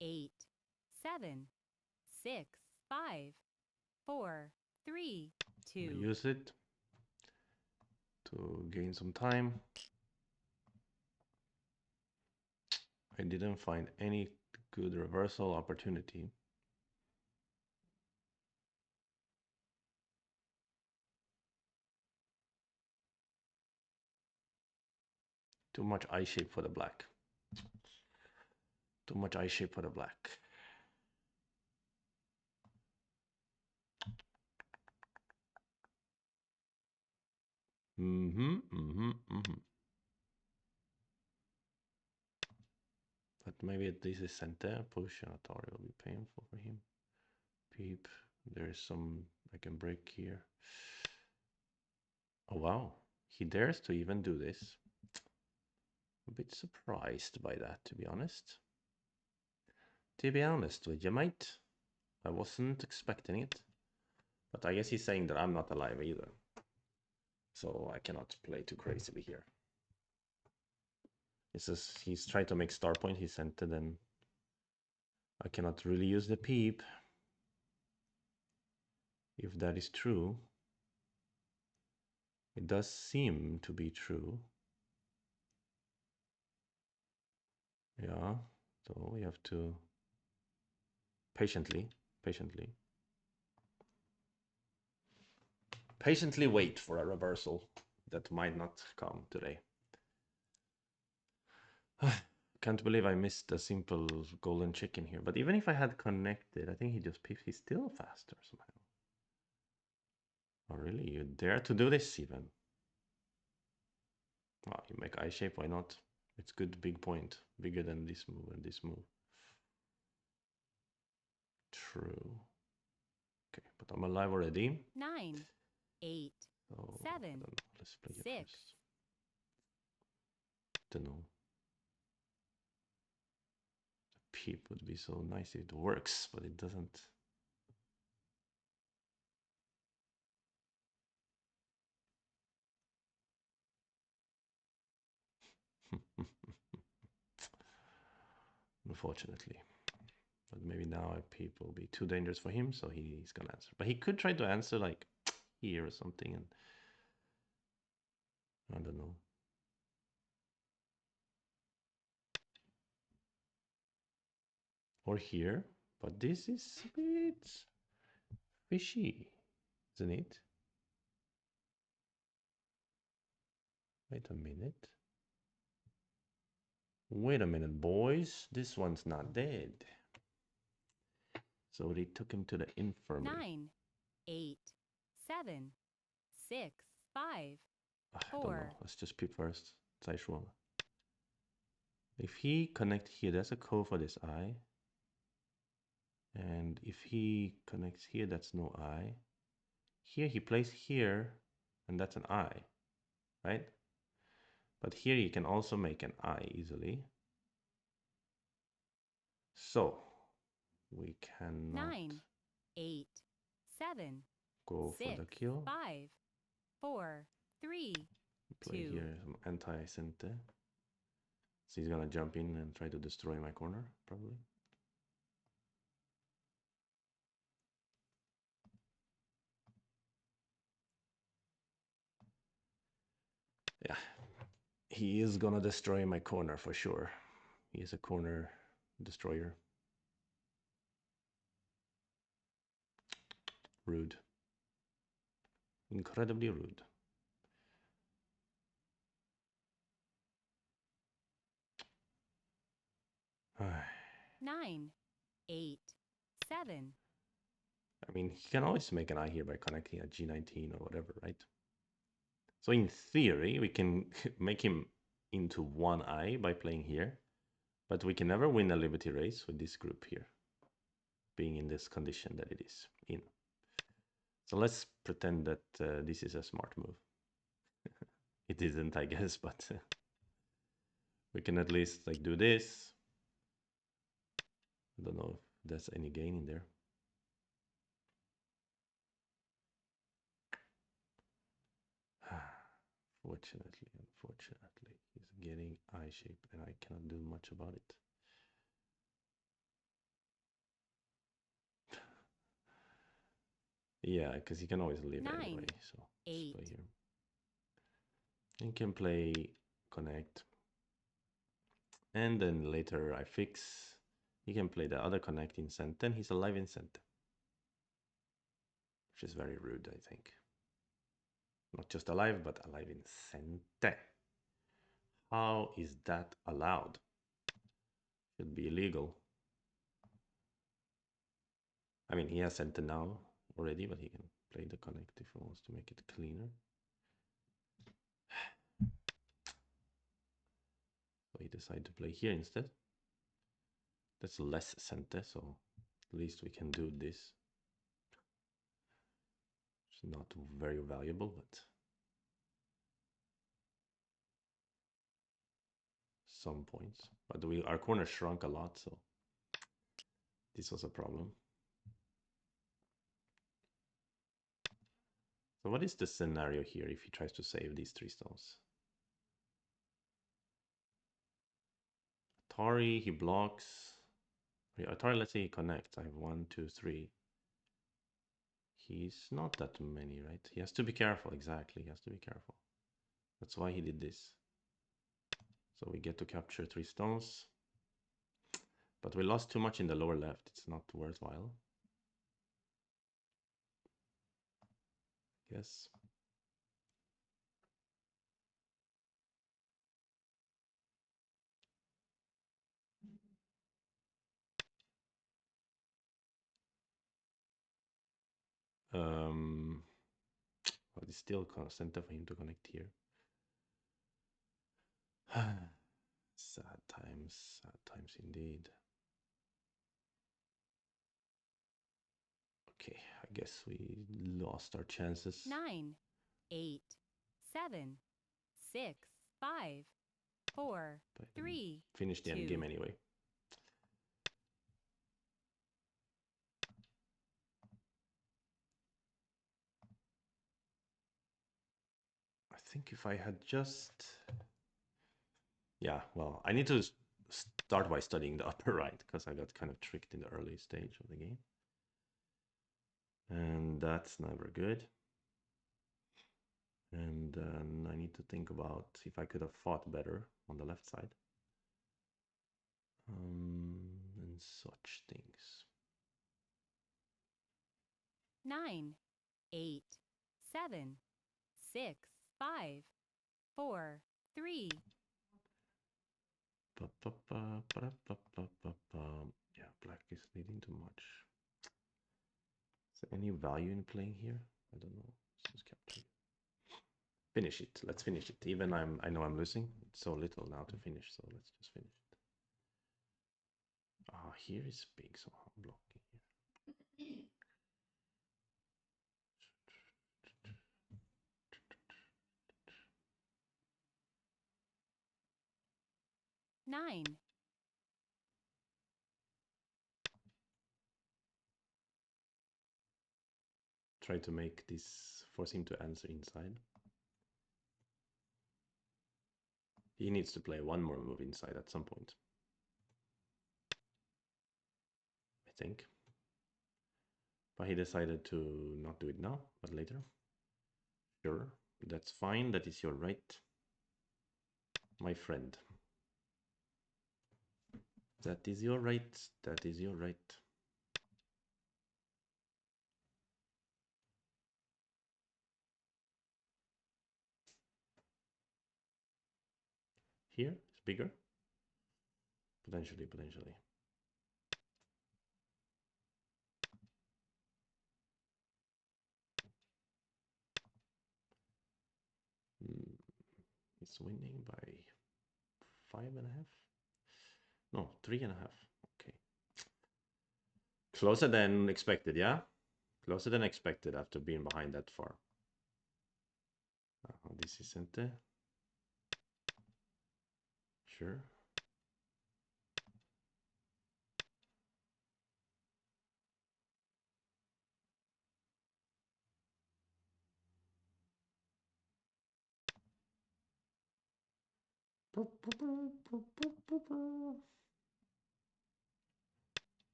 8, 7, 6, 5, 4, 3, 2. Use it to gain some time. I didn't find any good reversal opportunity. Too much eye shape for the black. Too much eye shape for the black. But maybe this is center. Push and authority will be painful for him. Peep. There's some I can break here. Oh wow. He dares to even do this. A bit surprised by that, to be honest. To be honest with you, mate. I wasn't expecting it. But I guess he's saying that I'm not alive either. So I cannot play too crazily here. It says he's trying to make star point. He sent it, then I cannot really use the peep. If that is true. It does seem to be true. Yeah, so we have to patiently wait for a reversal that might not come today. Can't believe I missed a simple golden chicken here. But even if I had connected, I think he just peeped. He's still faster somehow. Oh, really? You dare to do this even? Well, you make eye shape, why not? It's good big point. Bigger than this move and this move. True. Okay, but I'm alive already. 9, 8, so, 7, let's play 6. it first. Don't know. The peep would be so nice if it works, but it doesn't. Unfortunately. But maybe now a peep will be too dangerous for him, so he's gonna answer. But he could try to answer like here or something, and I don't know. Or here, but this is a bit fishy, isn't it? Wait a minute. Wait a minute, boys. This one's not dead. So they took him to the infirmary. 9, 8, 7, 6, 5, I don't 4. know. Let's just peep first. If he connect here, that's a code for this eye. And if he connects here, that's no eye. Here he plays here, and that's an eye, right? But here you can also make an eye easily. So we cannot 9, 8, 7, go 6, for the kill. 5, 4, 3, Play 2. here some anti-center. So he's gonna jump in and try to destroy my corner, probably. Yeah, he is gonna destroy my corner for sure. He is a corner destroyer. Rude. Incredibly rude. Nine, 8, 7. I mean, he can always make an eye here by connecting a G19 or whatever, right? So in theory, we can make him into one eye by playing here, but we can never win a Liberty race with this group here, being in this condition that it is in. So let's pretend that this is a smart move. It isn't, I guess, but we can at least like do this. I don't know if there's any gain in there. Unfortunately, he's getting eye shape and I cannot do much about it. Yeah, because he can always leave 9, anyway, so 8, play here. You can play connect. And then later I fix. He can play the other connect in center. Then he's alive in center. Which is very rude, I think. Not just alive, but alive in center. How is that allowed? Should be illegal. I mean, he has center now already, but he can play the connect if he wants to make it cleaner. So he decided to play here instead. That's less center, so at least we can do this. It's not very valuable, but some points. But our corner shrunk a lot, so this was a problem. So what is the scenario here if he tries to save these 3 stones? Atari, he blocks. Atari, let's say he connects. I have 1, 2, 3. He's not that many, right? He has to be careful, exactly. He has to be careful. That's why he did this. So we get to capture 3 stones. But we lost too much in the lower left. It's not worthwhile. Yes. But it's still center for him to connect here. Sad times indeed. Okay, I guess we lost our chances. 9, 8, 7, 6, 5, 4, 3, finish the end game anyway. I think if I had just... Yeah, well, I need to start by studying the upper right, because I got kind of tricked in the early stage of the game. And that's never good. And then I need to think about if I could have fought better on the left side. And such things. 9, 8, 7, 6, 5, 4, 3. Yeah, black is leading too much. Is there any value in playing here? I don't know. Let's just capture it. Finish it. Let's finish it. Even I know I'm losing. It's so little now to finish, so let's just finish it. Ah, here is big, so I'm blocking here. 9, Try to make this, force him to answer inside. He needs to play one more move inside at some point, I think. But he decided to not do it now, but later. Sure, that's fine. That is your right, my friend. That is your right. That is your right. Here, it's bigger. Potentially. It's winning by 5.5. No, 3.5. Okay. Closer than expected, yeah? Closer than expected after being behind that far. This isn't it. Sure.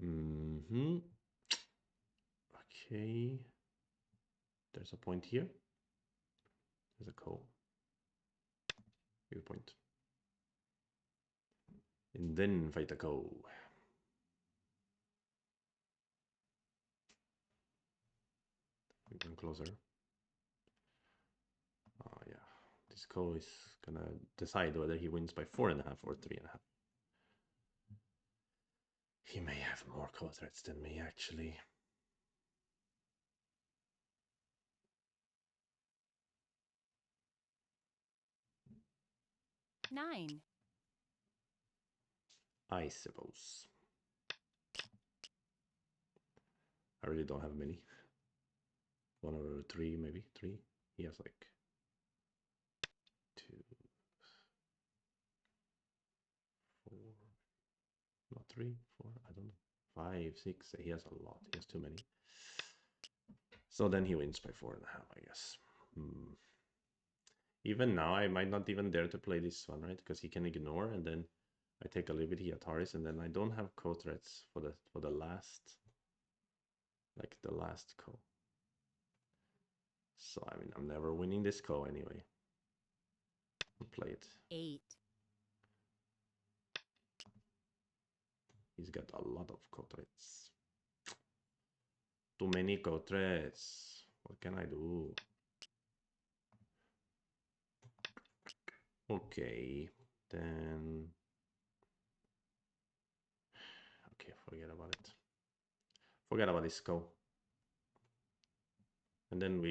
Mm-hmm. Okay. There's a point here. There's a call. Good point. And then fight a call. Even closer. Oh yeah. This call is gonna decide whether he wins by 4.5 or 3.5. He may have more call threats than me, actually. Nine. I suppose. I really don't have many. 1 or 3, maybe 3. He has like 2, 4, not 3, 4. I don't know. 5, 6. He has a lot. He has too many. So then he wins by 4.5, I guess. Even now, I might not even dare to play this one, right? Because he can ignore, and then I take a liberty Ataris, and then I don't have co-threats for the last, like the last co. So I mean, I'm never winning this co anyway. I'll play it. 8. He's got a lot of co-threats. Too many co-threats. What can I do? Okay, then. Okay, forget about it. Forget about this co. And then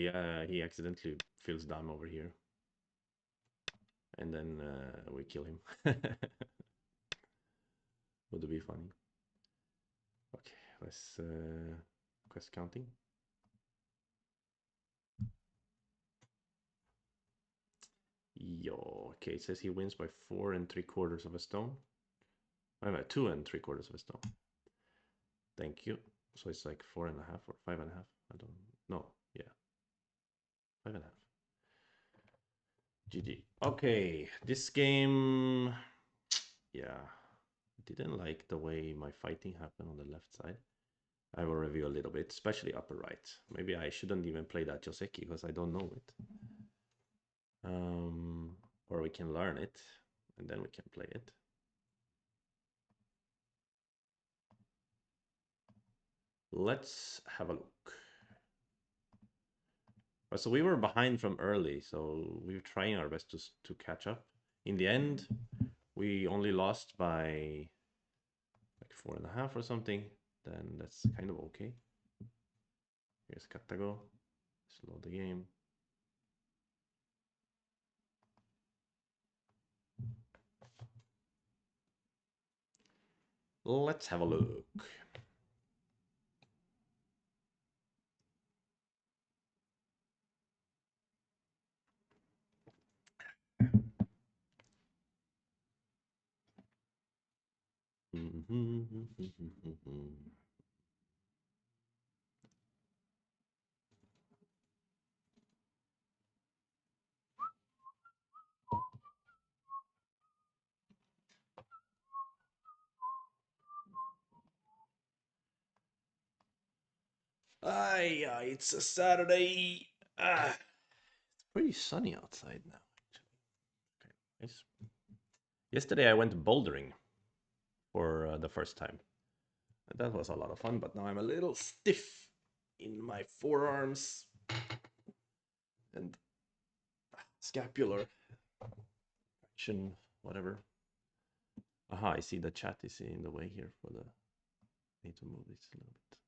he accidentally feels down over here. And then we kill him. Would be funny. Okay, let's quest counting. Yo, okay, it says he wins by 4 3/4 of a stone. I'm at 2 3/4 of a stone. Thank you. So it's like 4.5 or 5.5. I don't know. Yeah, 5.5. GG. Okay, this game, yeah, didn't like the way my fighting happened on the left side. I will review a little bit, especially upper right. Maybe I shouldn't even play that Joseki because I don't know it. Or we can learn it and then we can play it. Let's have a look. So we were behind from early, so we were trying our best to catch up. In the end, we only lost by like 4.5 or something. Then that's kind of okay. Here's Katago. Slow the game. Let's have a look. It's a Saturday. It's pretty sunny outside now. Actually, nice. Yesterday I went bouldering for the first time. That was a lot of fun, but now I'm a little stiff in my forearms and scapular action, whatever. Aha, I see the chat is in the way here for the. Need to move this a little bit.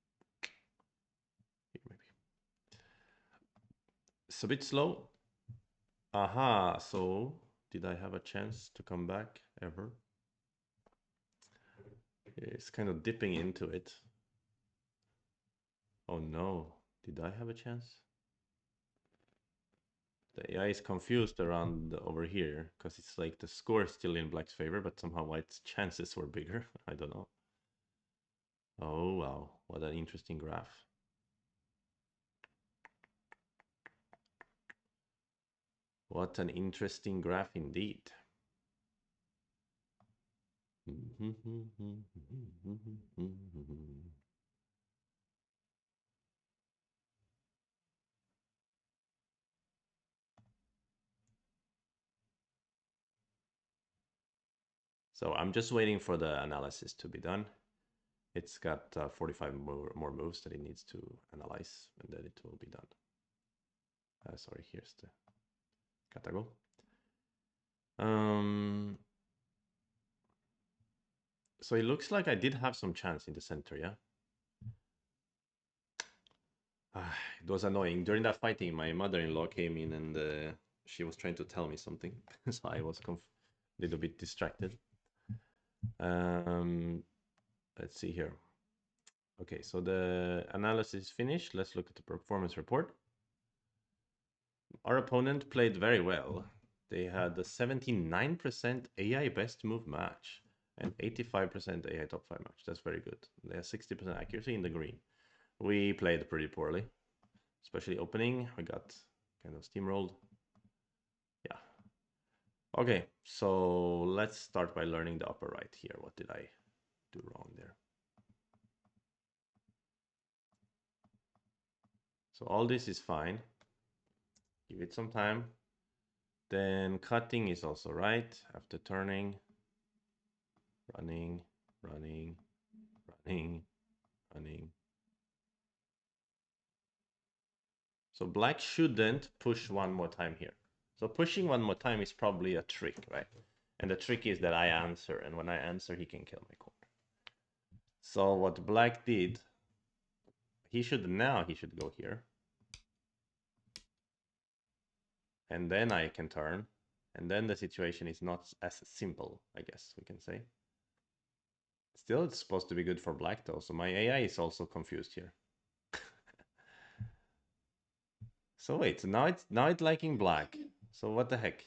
Here, maybe. It's a bit slow. Aha, so did I have a chance to come back ever? It's kind of dipping into it. Oh no, did I have a chance? The AI is confused around over here because it's like the score is still in black's favor, but somehow white's chances were bigger. I don't know. Oh wow, what an interesting graph. What an interesting graph indeed. So I'm just waiting for the analysis to be done. It's got 45 more moves that it needs to analyze, and then it will be done. Sorry, here's the Katago. So it looks like I did have some chance in the center, yeah? It was annoying. During that fighting, my mother-in-law came in and she was trying to tell me something. So I was a little bit distracted. Let's see here. Okay, so the analysis is finished. Let's look at the performance report. Our opponent played very well. They had a 79% AI best move match and 85% AI top 5 match. That's very good. They have 60% accuracy in the green. We played pretty poorly, especially opening. We got kind of steamrolled. Yeah. Okay, so let's start by learning the upper right here. What did I do wrong there? So all this is fine. Give it some time. Then cutting is also right after turning. Running, running, running, running. So black shouldn't push one more time here. So pushing one more time is probably a trick, right? And the trick is that I answer, and when I answer, he can kill my corner. So what black did, he should go here. And then I can turn. And then the situation is not as simple, I guess we can say. Still, it's supposed to be good for black though, so my AI is also confused here. So wait, so now it's liking black. So what the heck?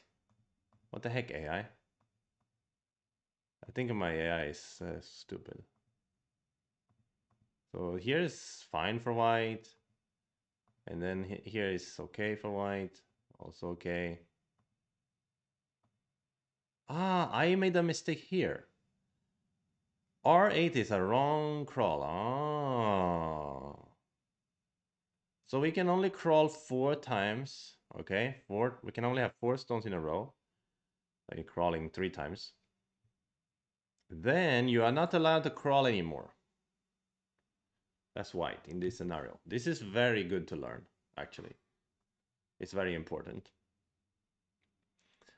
What the heck, AI? I think my AI is stupid. So here is fine for white. And then here is okay for white. Also okay. Ah, I made a mistake here. R8 is a wrong crawl. Ah. So we can only crawl 4 times. Okay, 4. We can only have 4 stones in a row. Like crawling 3 times. Then you are not allowed to crawl anymore. That's white in this scenario. This is very good to learn, actually. It's very important.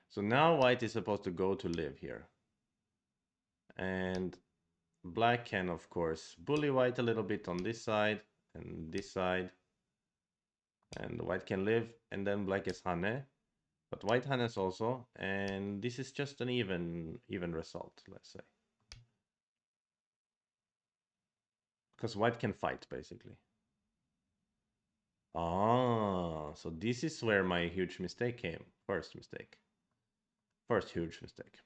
So now white is supposed to go to live here. And black can, of course, bully white a little bit on this side and this side. And white can live, and then black is Hane. But white Hanes also, and this is just an even result, let's say. Because white can fight, basically. Ah, so this is where my huge mistake came. First mistake. First huge mistake.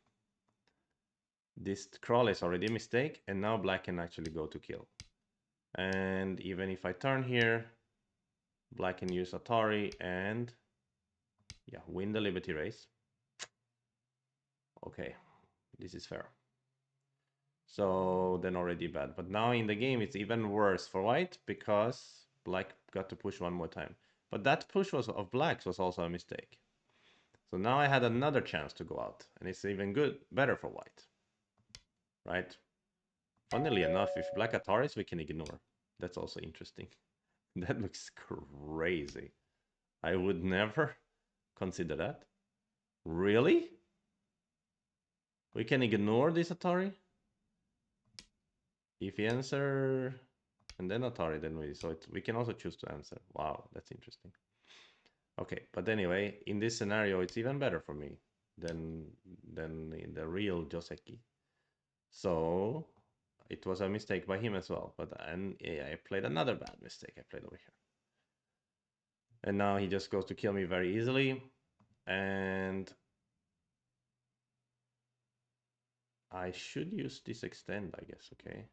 This crawl is already a mistake, and now black can actually go to kill. And even if I turn here, black can use Atari and yeah, win the Liberty Race. Okay, this is fair. So then already bad. But now in the game, it's even worse for white because black got to push one more time. But that push was of black's was also a mistake. So now I had another chance to go out, and it's even better for white. Right? Funnily enough, if black Ataris, we can ignore. That's also interesting. That looks crazy. I would never consider that. Really? We can ignore this Atari? If he answer and then Atari, then we can also choose to answer. Wow, that's interesting. Okay, but anyway, in this scenario, it's even better for me than in the real Joseki. So it was a mistake by him as well. But and yeah, I played another bad mistake. I played over here. And now he just goes to kill me very easily. And I should use this extend, I guess, okay.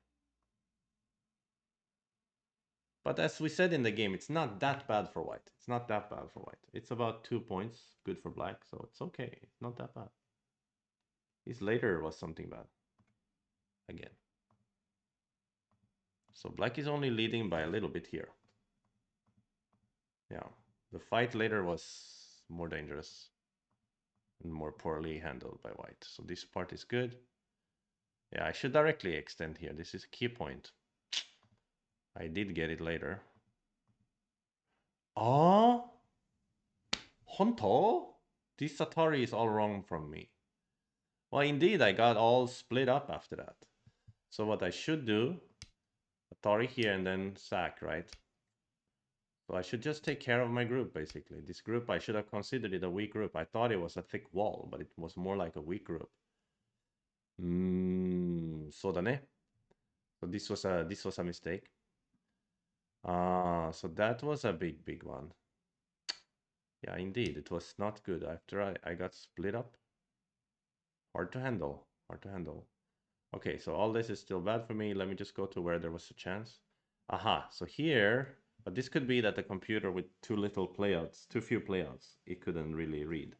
But as we said in the game, it's not that bad for white. It's not that bad for white. It's about 2 points, good for black, so it's okay. It's not that bad. His later was something bad. Again. So black is only leading by a little bit here. Yeah. The fight later was more dangerous and more poorly handled by white. So this part is good. Yeah, I should directly extend here. This is a key point. I did get it later. Oh, Honto? This Atari is all wrong from me. Well, indeed, I got all split up after that. So what I should do, Atari here and then sack, right? So I should just take care of my group, basically. This group, I should have considered it a weak group. I thought it was a thick wall, but it was more like a weak group. So this was a mistake. So that was a big one. Yeah, indeed, it was not good. After I got split up. Hard to handle. Hard to handle. Okay, so all this is still bad for me. Let me just go to where there was a chance. Aha, so here, but this could be that the computer with too little playouts, too few playouts, it couldn't really read.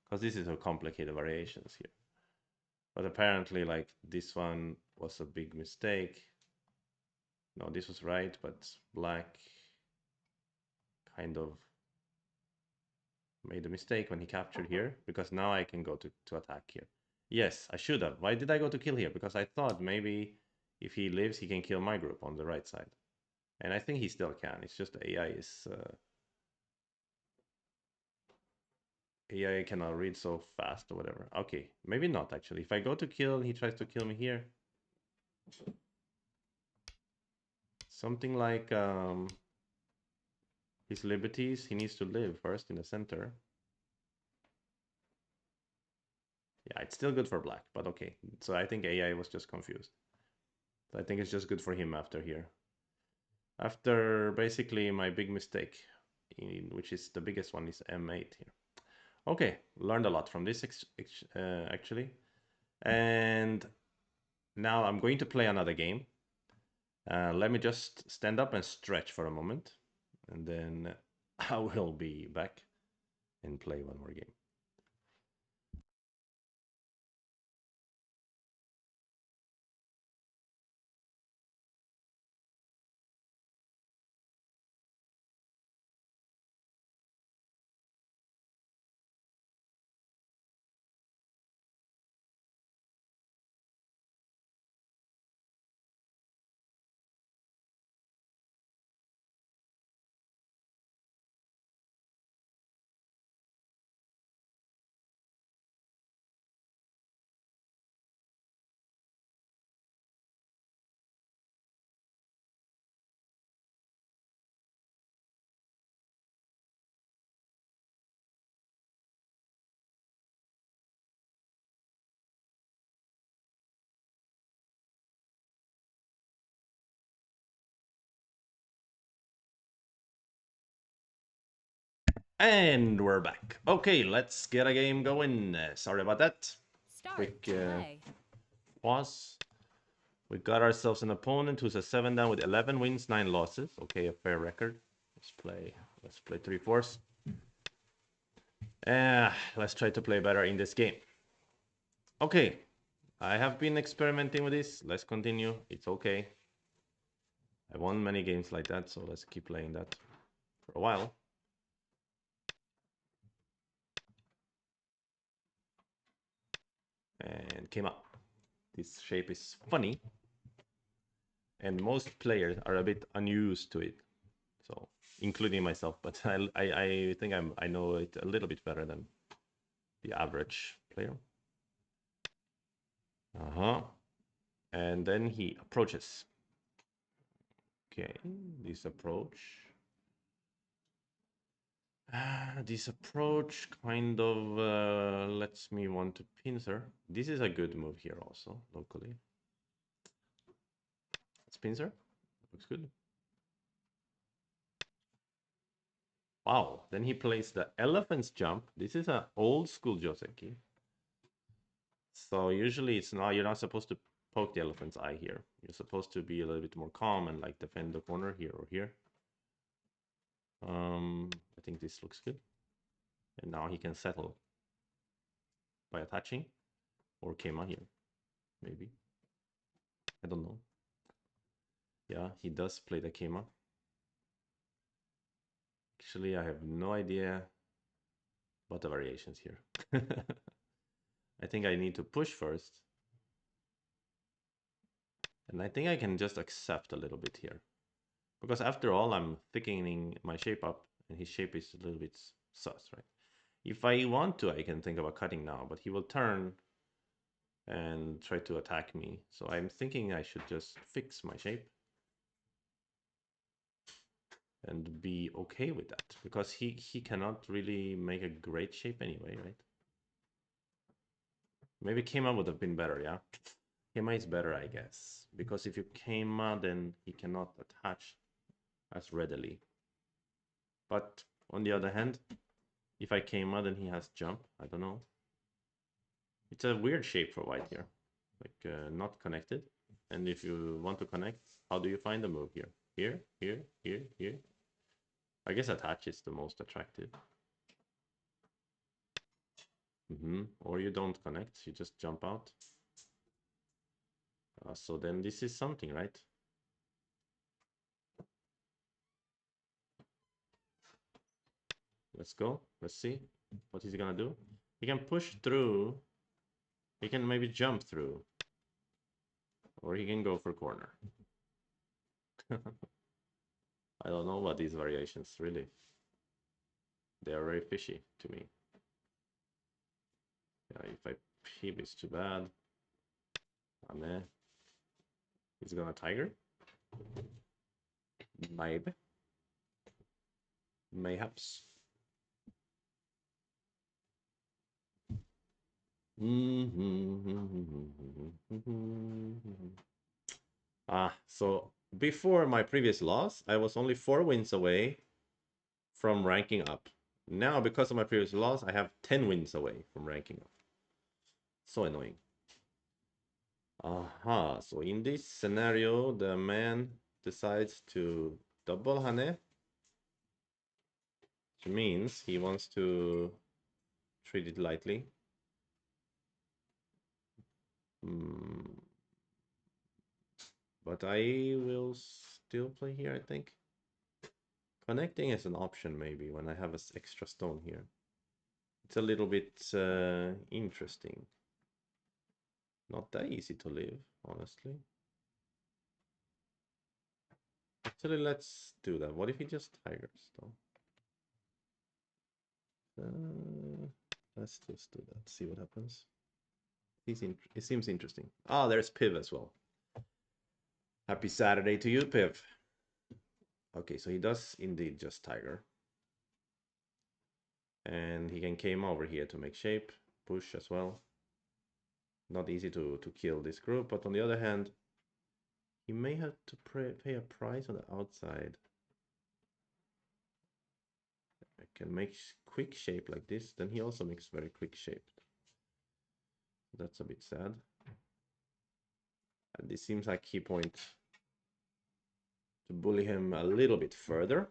Because this is a complicated variations here. But apparently, like, this one was a big mistake. No, this was right, but black kind of made a mistake when he captured here, because now I can go to attack here. Yes, I should have. Why did I go to kill here? Because I thought maybe if he lives, he can kill my group on the right side. And I think he still can. It's just the AI is... AI cannot read so fast or whatever. Okay, maybe not actually. If I go to kill, he tries to kill me here. Something like his liberties. He needs to live first in the center. Yeah, it's still good for black, but okay. So I think AI was just confused. So I think it's just good for him after here. After basically my big mistake, which is the biggest one, is M8 here. Okay, learned a lot from this actually. And now I'm going to play another game. Let me just stand up and stretch for a moment, and then I will be back and play one more game. And we're back. Okay, let's get a game going. Sorry about that. Start. Quick Play. pause. We got ourselves an opponent who's a 7 down with 11 wins, 9 losses. Okay, a fair record. Let's play 3-4s. Let's try to play better in this game. Okay, I have been experimenting with this. Let's continue. It's okay. I won many games like that, so let's keep playing that for a while. And came up. This shape is funny, and most players are a bit unused to it. So, including myself, but I think I know it a little bit better than the average player. And then he approaches. Okay, this approach. This approach kind of lets me want to pincer. This is a good move here also, locally. pincer. Looks good. Wow. Then he plays the elephant's jump. This is an old school joseki. So usually it's not, you're not supposed to poke the elephant's eye here. You're supposed to be a little bit more calm and like defend the corner here or here. I think this looks good. And now he can settle by attaching or Keima here, maybe. I don't know. Yeah, he does play the Keima. Actually, I have no idea what the variations here. I think I need to push first. And I think I can just accept a little bit here. Because after all, I'm thickening my shape up, and his shape is a little bit sus, right? If I want to, I can think about cutting now, but he will turn and try to attack me. So I'm thinking I should just fix my shape and be okay with that, because he cannot really make a great shape anyway, right? Maybe Keima would have been better, yeah? Keima is better, I guess, because if you Keima, then he cannot attach as readily. But on the other hand, if I Keima, then he has jump. I don't know. It's a weird shape for white here, like not connected. And if you want to connect, how do you find the move here? Here, here, here, here. I guess attach is the most attractive. Or you don't connect, you just jump out. So then this is something, right? Let's go. Let's see. What is he gonna do? He can push through. He can maybe jump through. Or he can go for corner. I don't know about these variations, really. They are very fishy to me. Yeah, if I peep, it's too bad. Ame. He's gonna tiger. Maybe. Mayhaps. So before my previous loss, I was only 4 wins away from ranking up. Now, because of my previous loss, I have 10 wins away from ranking up. So annoying. Aha, so in this scenario, the man decides to double hane, which means he wants to treat it lightly. But I will still play here, I think. Connecting is an option maybe when I have an extra stone here. It's a little bit interesting. Not that easy to live, honestly. Actually, let's do that. What if he just tigers, though? Let's just do that. See what happens. It seems interesting. Ah, there's Piv as well. Happy Saturday to you, Piv. Okay, so he does indeed just tiger. And he can came over here to make shape, push as well. Not easy to kill this group, but on the other hand, he may have to pay a price on the outside. I can make quick shape like this, then he also makes very quick shape. That's a bit sad. And this seems like key point to bully him a little bit further.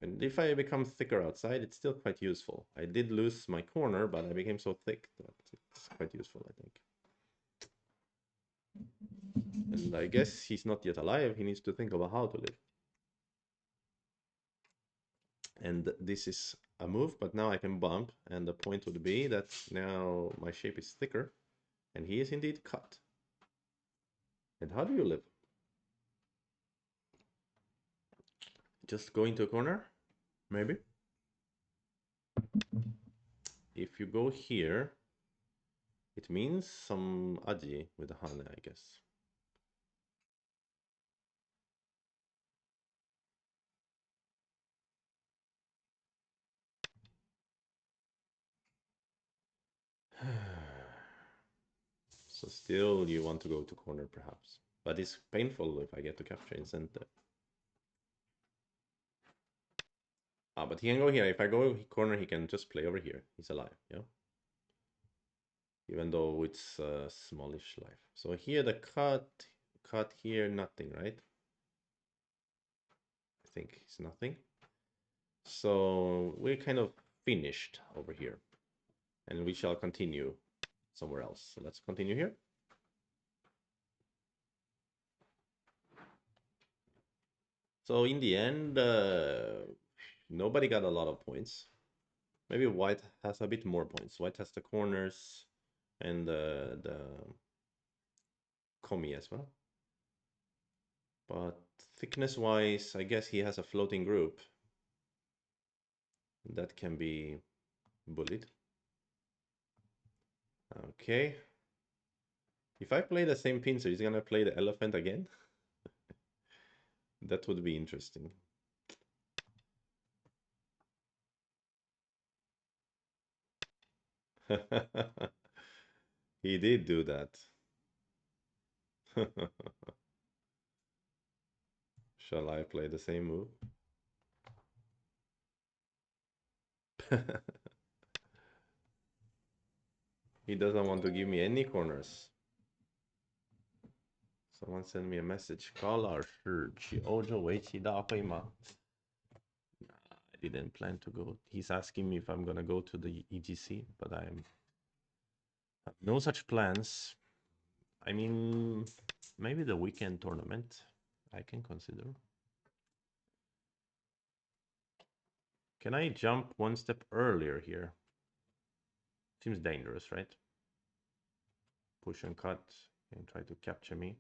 And if I become thicker outside, it's still quite useful. I did lose my corner, but I became so thick that it's quite useful, I think. And I guess he's not yet alive. He needs to think about how to live. And this is a move, but now I can bump. And the point would be that now my shape is thicker. And he is indeed cut. And how do you live? Just go into a corner? Maybe? If you go here, it means some aji with the hane, I guess. So still you want to go to corner, perhaps. But it's painful if I get to capture in center. Ah, but he can go here. If I go corner, he can just play over here. He's alive, yeah? Even though it's a smallish life. So here the cut here, nothing, right? I think it's nothing. So we're kind of finished over here. And we shall continue somewhere else. So let's continue here. So in the end, nobody got a lot of points. Maybe white has a bit more points. White has the corners and the komi as well. But thickness-wise, I guess he has a floating group that can be bullied. Okay. If I play the same pincer, he's gonna play the elephant again? That would be interesting. He did do that. Shall I play the same move? He doesn't want to give me any corners. Someone send me a message. 高老师去欧洲围棋大会吗? I didn't plan to go. He's asking me if I'm gonna go to the EGC, but I have no such plans. I mean, maybe the weekend tournament I can consider. Can I jump one step earlier here? Seems dangerous, right? Push and cut and try to capture me.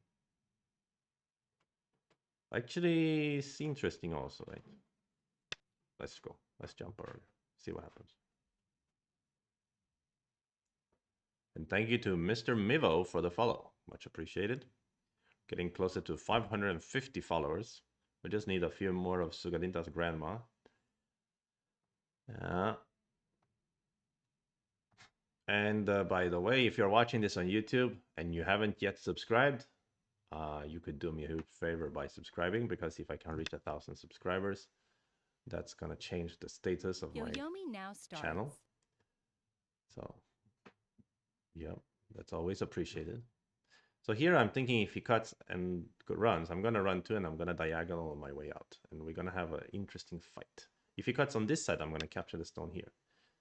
Actually, it's interesting also, right? Let's go. Let's jump earlier. See what happens. And thank you to Mr. Mivo for the follow. Much appreciated. Getting closer to 550 followers. We just need a few more of Sugadinta's grandma. And by the way, if you're watching this on YouTube and you haven't yet subscribed, you could do me a huge favor by subscribing, because if I can reach 1,000 subscribers, that's gonna change the status of my channel. So, yeah, that's always appreciated. So here I'm thinking if he cuts and runs, I'm gonna run too, and I'm gonna diagonal my way out, and we're gonna have an interesting fight. If he cuts on this side, I'm gonna capture the stone here.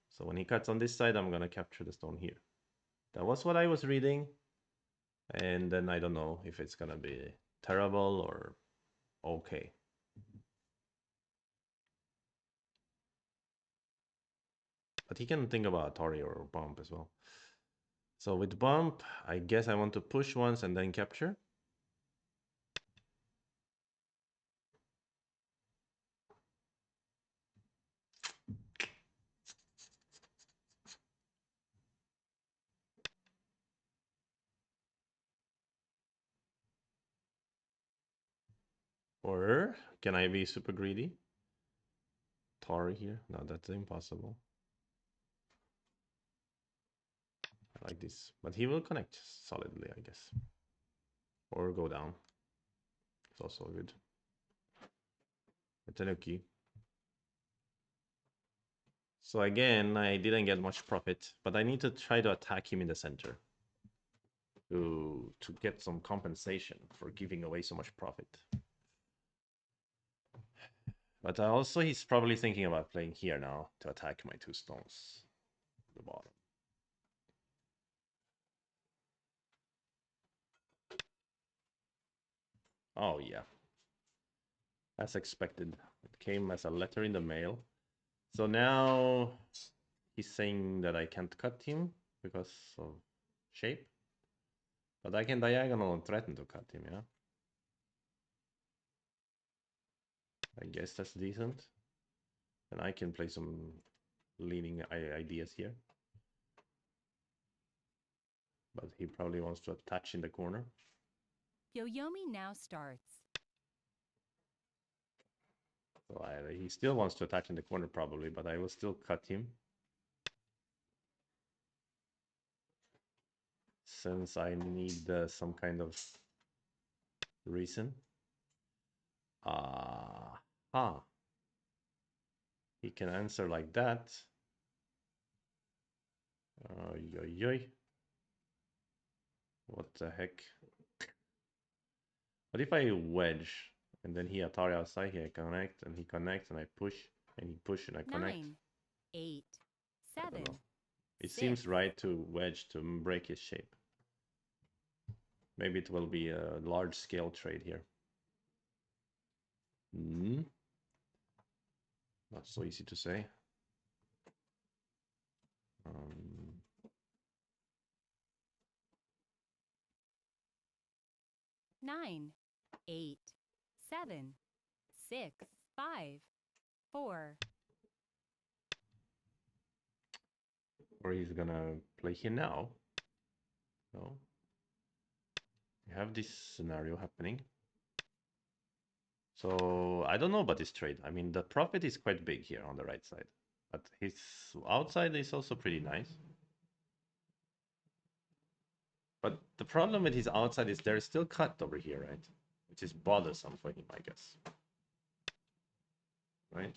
So when he cuts on this side, I'm gonna capture the stone here. That was what I was reading. And then I don't know if it's gonna be terrible or okay. But he can think about Tori or bump as well. So with bump, I guess I want to push once and then capture. Or can I be super greedy? Tori here? No, that's impossible. I like this. But he will connect solidly, I guess. Or go down. It's also good. Tenuki. So again, I didn't get much profit, but I need to try to attack him in the center to get some compensation for giving away so much profit. But also he's probably thinking about playing here now to attack my two stones at the bottom. Oh yeah. As expected. It came as a letter in the mail. So now he's saying that I can't cut him because of shape. But I can diagonal and threaten to cut him, yeah? I guess that's decent. And I can play some leaning ideas here. But he probably wants to attach in the corner. Yoyomi now starts. So he still wants to attach in the corner probably, but I will still cut him. Since I need some kind of reason. Ah, he can answer like that. Yoy. What the heck? What if I wedge and then he Atari outside here, I connect and he connects and I push and he push and I connect? 9, 8, I don't 7, know. It 6. seems right to wedge to break his shape. Maybe it will be a large scale trade here. Not so easy to say. 9, 8, 7, 6, 5, 4. Or he's gonna play here now. No. We have this scenario happening. So I don't know about this trade. I mean, the profit is quite big here on the right side, but his outside is also pretty nice. But the problem with his outside is there's still cut over here, right? Which is bothersome for him, I guess. Right?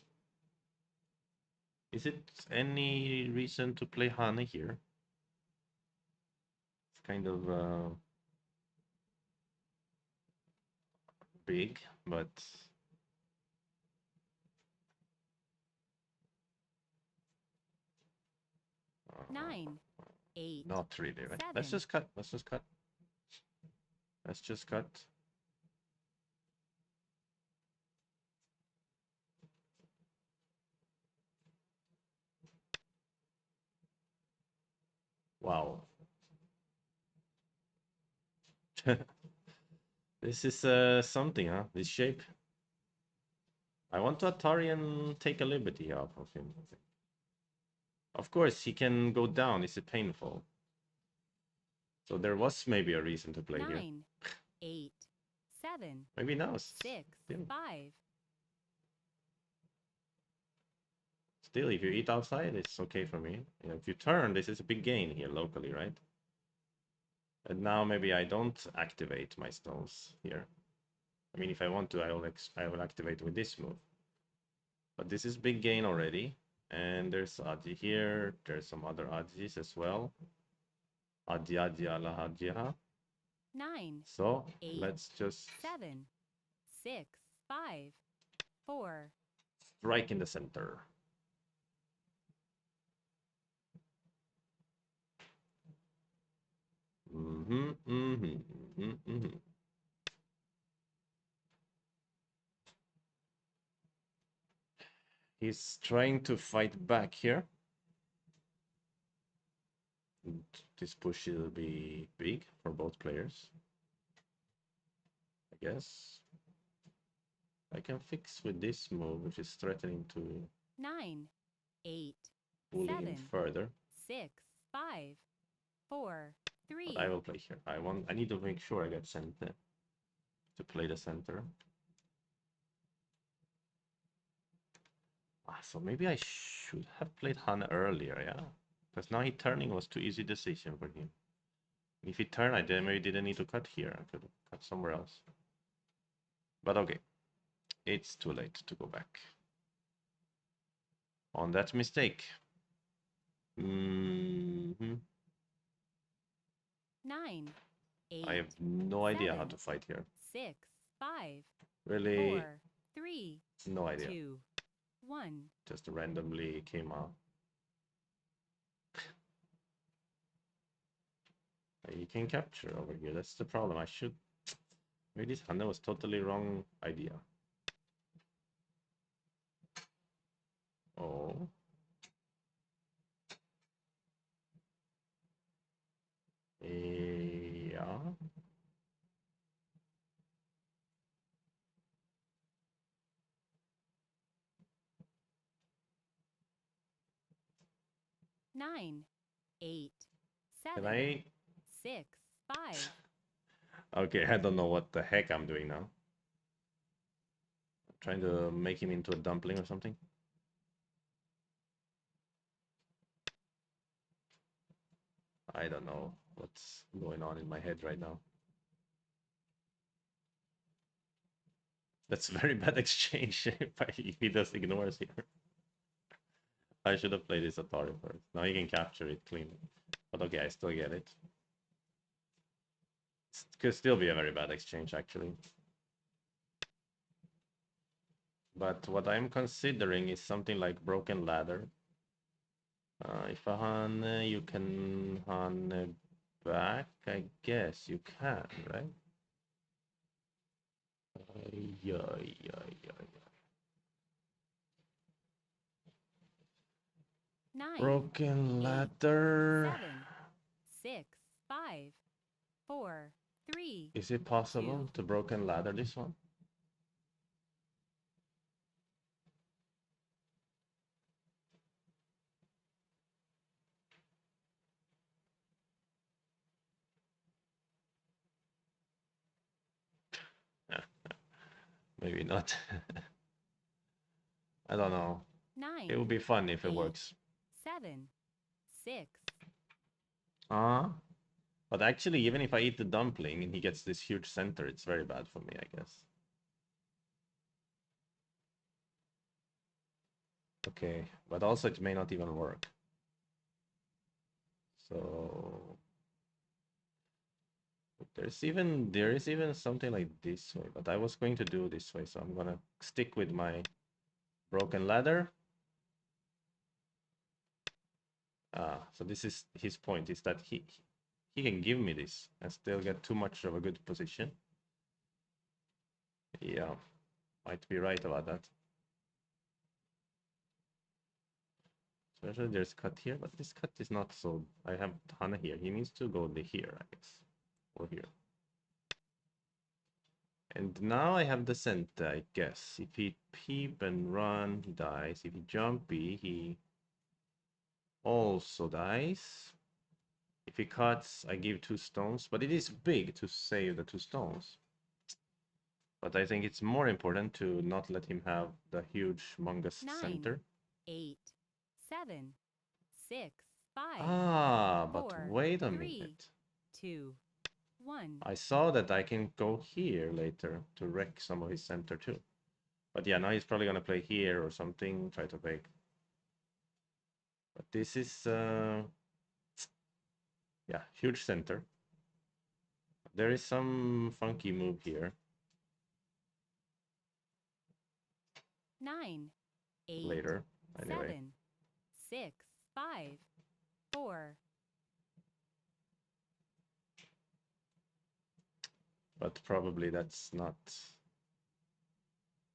Is it any reason to play Hane here? It's kind of big, but 9, 8, not really, right? 7. Let's just cut. Let's just cut. Let's just cut. Wow. This is something, huh? This shape. I want to Atari and take a liberty off of him. Of course, he can go down. Is it painful? So there was maybe a reason to play 9, here. 8, 7, Maybe now. 6, Still. 5. Still, if you eat outside, it's okay for me. You know, if you turn, this is a big gain here locally, right? And now maybe I don't activate my stones here. I mean, if I want to, I will activate with this move. But this is big gain already. And there's Adi here. There's some other Adis as well. Adi Adi ala Adiha. 9, So 8, let's just 7, 6, 5, 4. strike in the center. He's trying to fight back here. This push will be big for both players. I guess. I can fix with this move, which is threatening to 9, 8, bully 7, him further. 6, 5, 4, 3. But I will play here. I need to make sure I get center to play the center. So maybe I should have played Han earlier, yeah. Because now he turning was too easy decision for him. If he turned, I maybe didn't need to cut here. I could cut somewhere else. But okay, it's too late to go back on that mistake. 9, 8. I have no idea 7, how to fight here. 6, 5, Really, 4, 3, no idea. 2, 1. Just randomly came out. You can capture over here. That's the problem. I should. Maybe this Hanna was totally wrong idea. Oh. Yeah. 9, 8, Can 7, I? 6, 5. Okay, I don't know what the heck I'm doing now. I'm trying to make him into a dumpling or something. I don't know what's going on in my head right now. That's very bad exchange if he just ignores here. I should have played this Atari first. Now he can capture it cleanly. But okay, I still get it. It could still be a very bad exchange, actually. But what I'm considering is something like Broken Ladder. If a Han, you can Han back, I guess you can, right? Yeah, yeah, yeah. 9, Broken 8, Ladder. 7, 6, 5, 4, 3, Is it possible 2. to Broken Ladder this one? Maybe not. I don't know. It 9, would be fun if it 8, works. 7, 6. But actually, even if I eat the dumpling and he gets this huge center, it's very bad for me, I guess. Okay, but also it may not even work. So there is even something like this way, but I was going to do this way, so I'm gonna stick with my Broken Ladder. So this is his point, is that he can give me this and still get too much of a good position. Yeah, might be right about that. Especially there's cut here, but this cut is not so... I have Hana here. He needs to go here, I guess. Or here. And now I have the center, I guess. If he peep and run, he dies. If he jumpy, he also dies. If he cuts, I give 2 stones. But it is big to save the 2 stones. But I think it's more important to not let him have the huge humongous 9, center. 8, 7, 6, 5, But 4, wait a 3, minute. 2, 1. I saw that I can go here later to wreck some of his center too. But yeah, now he's probably gonna play here or something, try to break. But this is yeah, huge center. There is some funky move here. 9, 8, Later, anyway. 7, 6, 5, 4. But probably that's not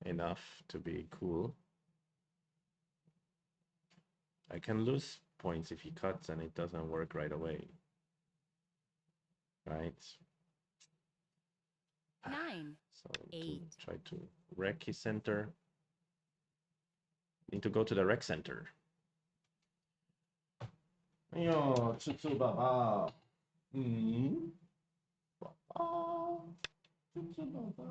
enough to be cool. I can lose points if he cuts and it doesn't work right away. Right? 9, So 8. to try to wreck his center. Need to go to the rec center. Yo, Tsutsu-baba. Tsutsu-baba.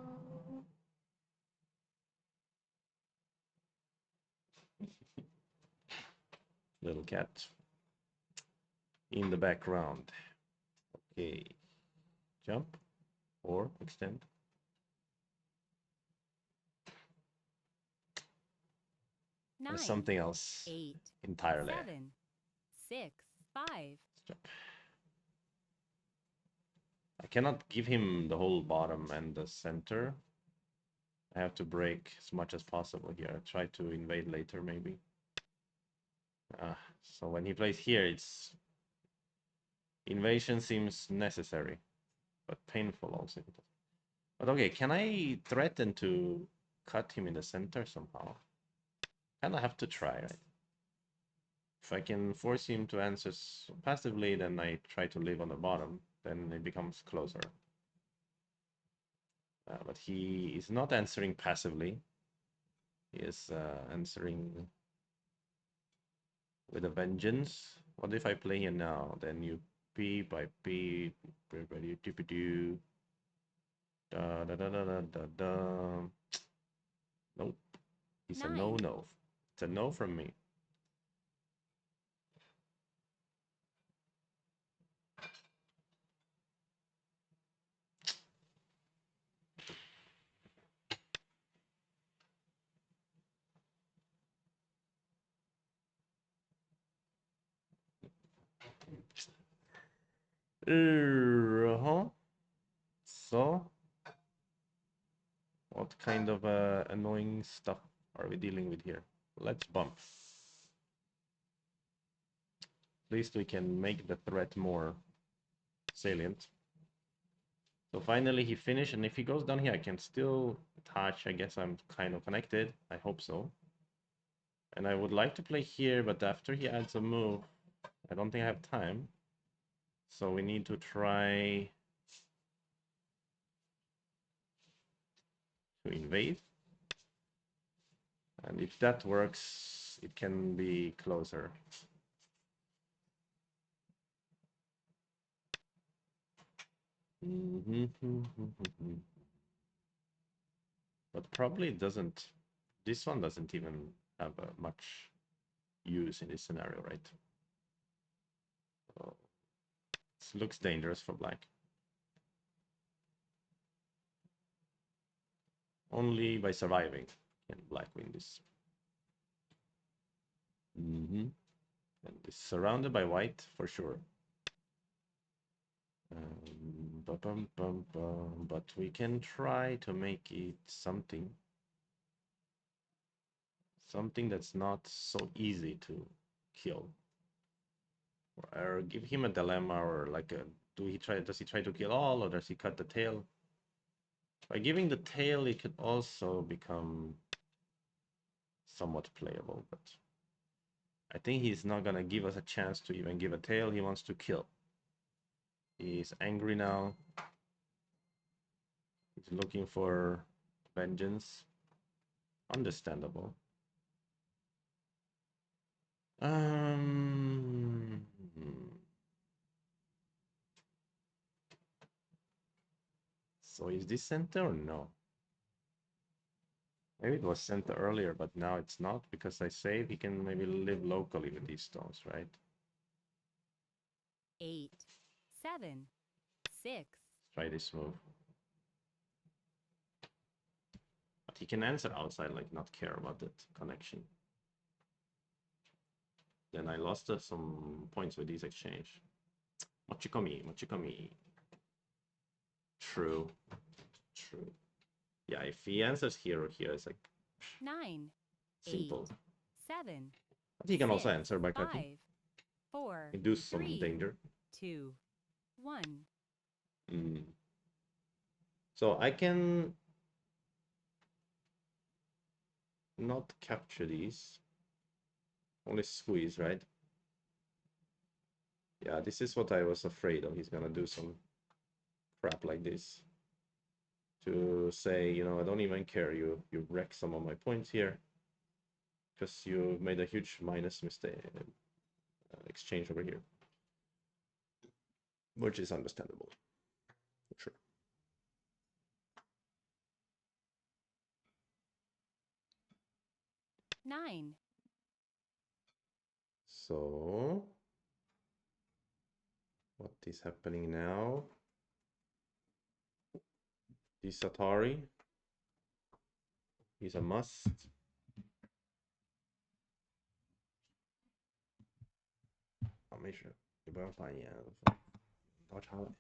Little cat in the background. Okay. Jump or extend. Or 9, something else 8, entirely. 7, 6, 5. Jump. I cannot give him the whole bottom and the center. I have to break as much as possible here. Try to invade later, maybe. So when he plays here, it's... Invasion seems necessary, but painful also. But okay, can I threaten to cut him in the center somehow? Kinda have to try, right? If I can force him to answer passively, then I try to live on the bottom. Then it becomes closer. But he is not answering passively. He is answering with a vengeance. What if I play here now? Then you peep, I peep, ready, do. Da da da da da da da. Nope. It's a 9, no. It's a no from me. Uh-huh. So, what kind of annoying stuff are we dealing with here? Let's bump. At least we can make the threat more salient. So finally he finished, and if he goes down here, I can still touch. I guess I'm kind of connected. I hope so. And I would like to play here, but after he adds a move, I don't think I have time. So we need to try to invade. And if that works, it can be closer. But probably it doesn't. This one doesn't even have much use in this scenario, right? So it looks dangerous for black. Only by surviving can black win this. And it's surrounded by white for sure. But we can try to make it something that's not so easy to kill, or give him a dilemma, or like a does he try to kill all, or does he cut the tail? By giving the tail, it could also become somewhat playable, but I think he's not gonna give us a chance to even give a tail. He wants to kill. He's angry now. He's looking for vengeance. Understandable. Um, so is this center or no? Maybe it was center earlier, but now it's not because I saved. He can maybe live locally with these stones, right? 8, 7, 6. Try this move. But he can answer outside, like not care about that connection. Then I lost some points with this exchange. Mochikomi, Mochikomi. True. True. Yeah, if he answers here or here, it's like 9, simple. 8, 7. But he can also 6, answer by cutting. 5, 4, Induce some 3, danger. 2, 1. So I can not capture these. Only squeeze, right? Yeah, this is what I was afraid of. He's gonna do some crap like this to say, you know, I don't even care. You wreck some of my points here because you made a huge minus mistake exchange over here, which is understandable, for sure. Nine. So what is happening now? This Atari is a must. Ja, 没事，你不要发言，倒茶了。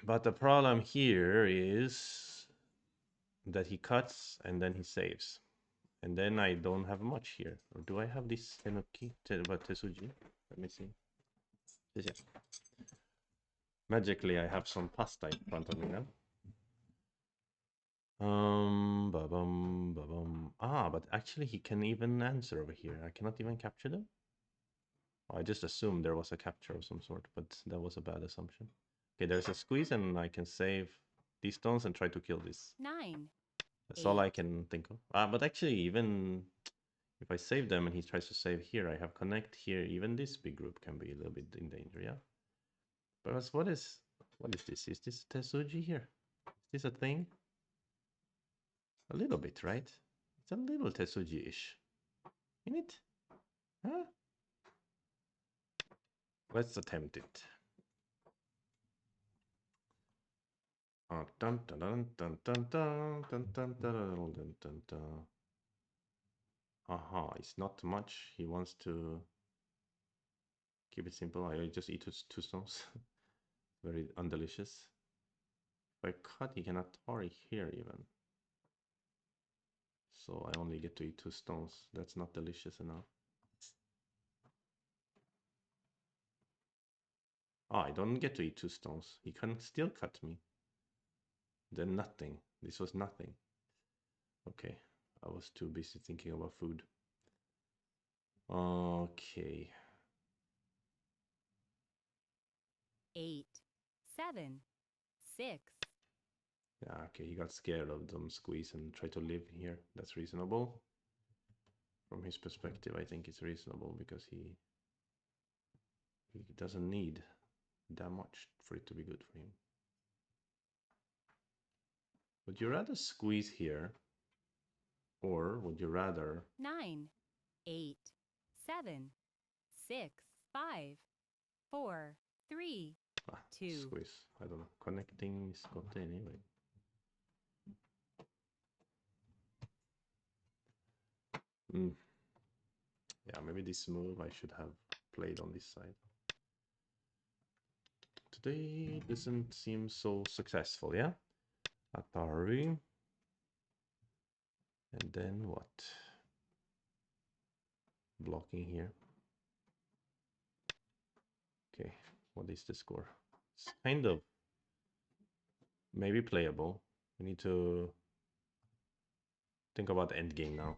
But the problem here is that he cuts and then he saves. And then I don't have much here. Or do I have this Tenuki? Tesuji? Let me see. Yes. Magically, I have some pasta in front of me now. But actually he can even answer over here. I cannot even capture them. I just assumed there was a capture of some sort, but that was a bad assumption. Okay, there's a squeeze and I can save these stones and try to kill this. 9. That's all I can think of. But actually, even if I save them and he tries to save here, I have connect here. Even this big group can be a little bit in danger, yeah? But what is this? Is this Tesuji here? Is this a thing? A little bit, right? It's a little Tesuji-ish. In it? Huh? Let's attempt it. Dun, dun, dun, dun, dun, dun, dun, dun, dun, dun, dun, dun. Aha, it's not much. He wants to keep it simple. I just eat two stones. Very undelicious. If I cut, he cannot tarry here even. So I only get to eat two stones. That's not delicious enough. Ah, I don't get to eat two stones. He can still cut me. Then nothing. This was nothing. Okay, I was too busy thinking about food. Okay. 8, 7, 6. Yeah, okay, he got scared of them squeeze and try to live here. That's reasonable. From his perspective, I think it's reasonable because he doesn't need that much for it to be good for him. Would you rather squeeze here, or would you rather 9, 8, 7, 6, 5, 4, 3, 2. squeeze? I don't know. Connecting Scott anyway. Yeah, maybe this move I should have played on this side. Today doesn't seem so successful, yeah? Atari. And then what? Blocking here. Okay, what is the score? It's kind of maybe playable. We need to think about the end game now.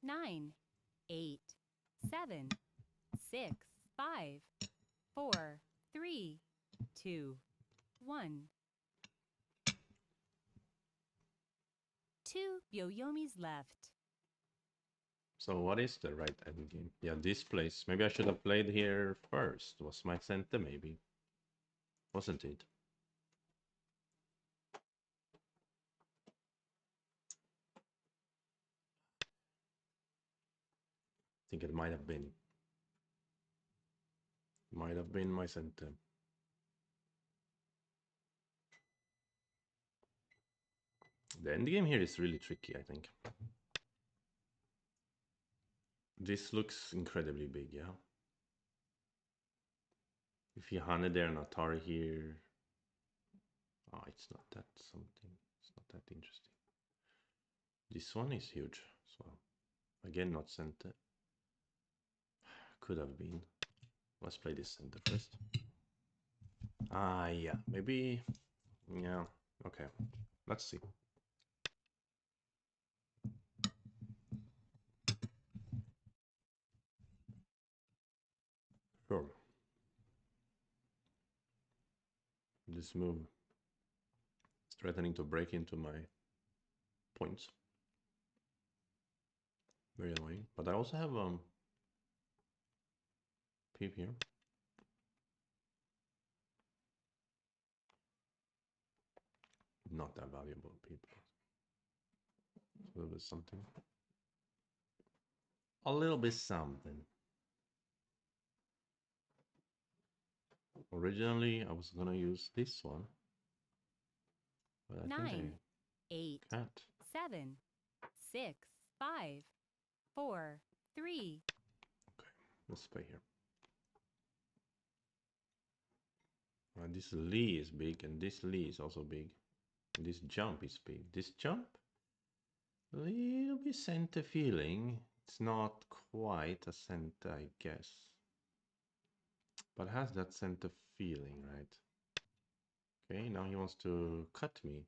Nine, 8, 7, 6, 5, 4, 3, 2, 1. 2 Yoyomis left. So what is the right end game? Yeah, this place. Maybe I should have played here first. Was my center maybe? Wasn't it? I think it might have been. Might have been my center. The end game here is really tricky, I think. This looks incredibly big, yeah? If you Hane there and Atari here... Oh, it's not that something. It's not that interesting. This one is huge, so... Again, not center. Could have been. Let's play this center first. Ah, yeah. Maybe... Yeah, okay. Let's see. Sure. This move is threatening to break into my points. Very annoying. But I also have peep here. Not that valuable peep. A little bit something. A little bit something. Originally, I was gonna use this one. But I 9, think 8, I can't. 7, 6, 5, 4, 3. Okay, let's play here. This Lee is big, and this Lee is also big. And this jump is big. This jump, a little bit center feeling. It's not quite a center, I guess. But has that center feeling, right? Okay, now he wants to cut me.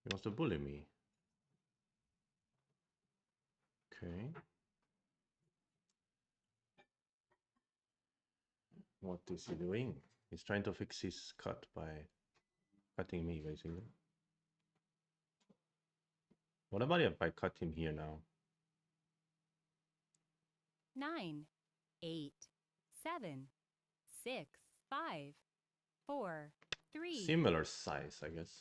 He wants to bully me. Okay. What is he doing? He's trying to fix his cut by cutting me, basically. What about if I cut him here now? 9, 8, 7, 6, 5, 4, 3. Similar size, I guess.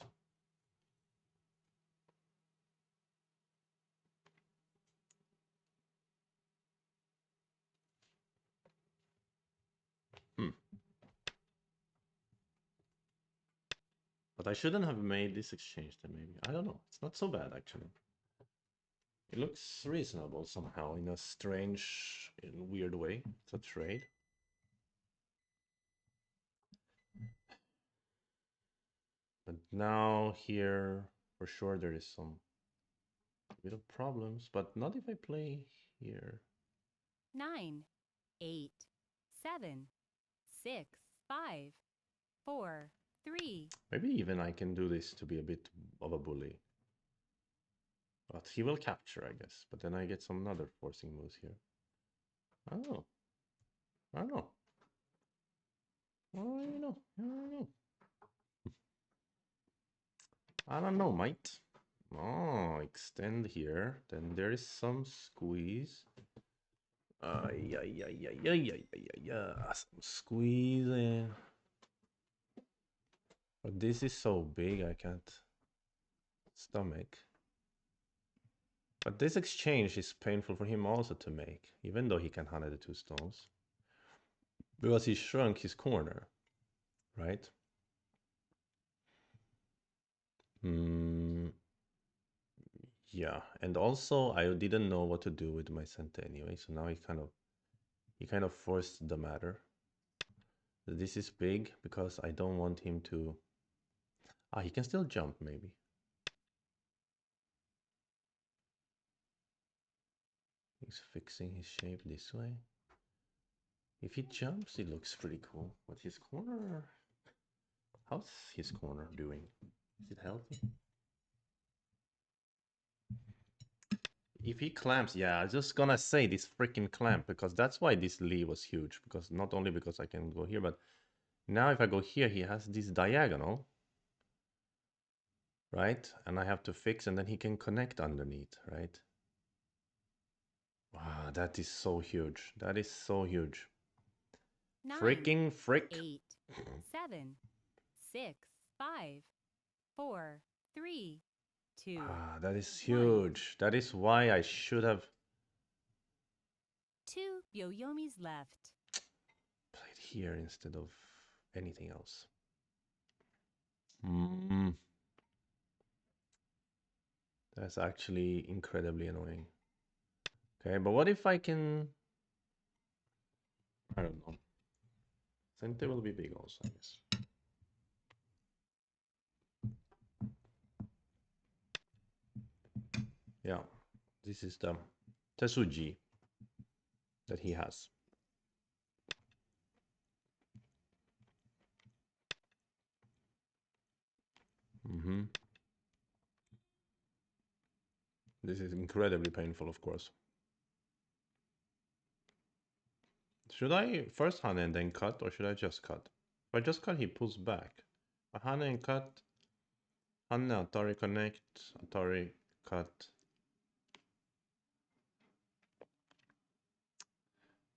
I shouldn't have made this exchange then, maybe. I don't know. It's not so bad, actually. It looks reasonable somehow in a strange, weird way. It's a trade. But now here, for sure, there is some bit of problems. But not if I play here. 9, 8, 7, 6, 5, 4, 3. Maybe even I can do this to be a bit of a bully. But he will capture, I guess. But then I get some other forcing moves here. I don't know. I don't know. I don't know. I don't know. I don't know, mate. Oh, extend here. Then there is some squeeze. Yeah. Some squeeze. But this is so big, I can't stomach. But this exchange is painful for him also to make, even though he can handle the 2 stones. Because he shrunk his corner, right? Yeah, and also I didn't know what to do with my center anyway, so now he kind of forced the matter. This is big because I don't want him to... Ah, he can still jump maybe. He's fixing his shape this way. If he jumps, it looks pretty cool. But his corner... How's his corner doing? Is it healthy? If he clamps, yeah, I was just gonna say this freaking clamp, because that's why this Lee was huge. Because not only because I can go here, but now if I go here, he has this diagonal, right? And I have to fix, and then he can connect underneath, right? Wow, that is so huge. That is so huge. 9, Freaking frick. 8, 7, 6, 5, 4, 3, 2. Ah, that is huge. That is why I should have 2 Yoyomis left. played here instead of anything else. That's actually incredibly annoying. Okay, but what if I can... I don't know. Center will be big also, I guess. Yeah, this is the Tesuji that he has. This is incredibly painful, of course. Should I first Hane and then cut, or should I just cut? If I just cut, he pulls back. Hane and cut. Hane, Atari connect. Atari cut.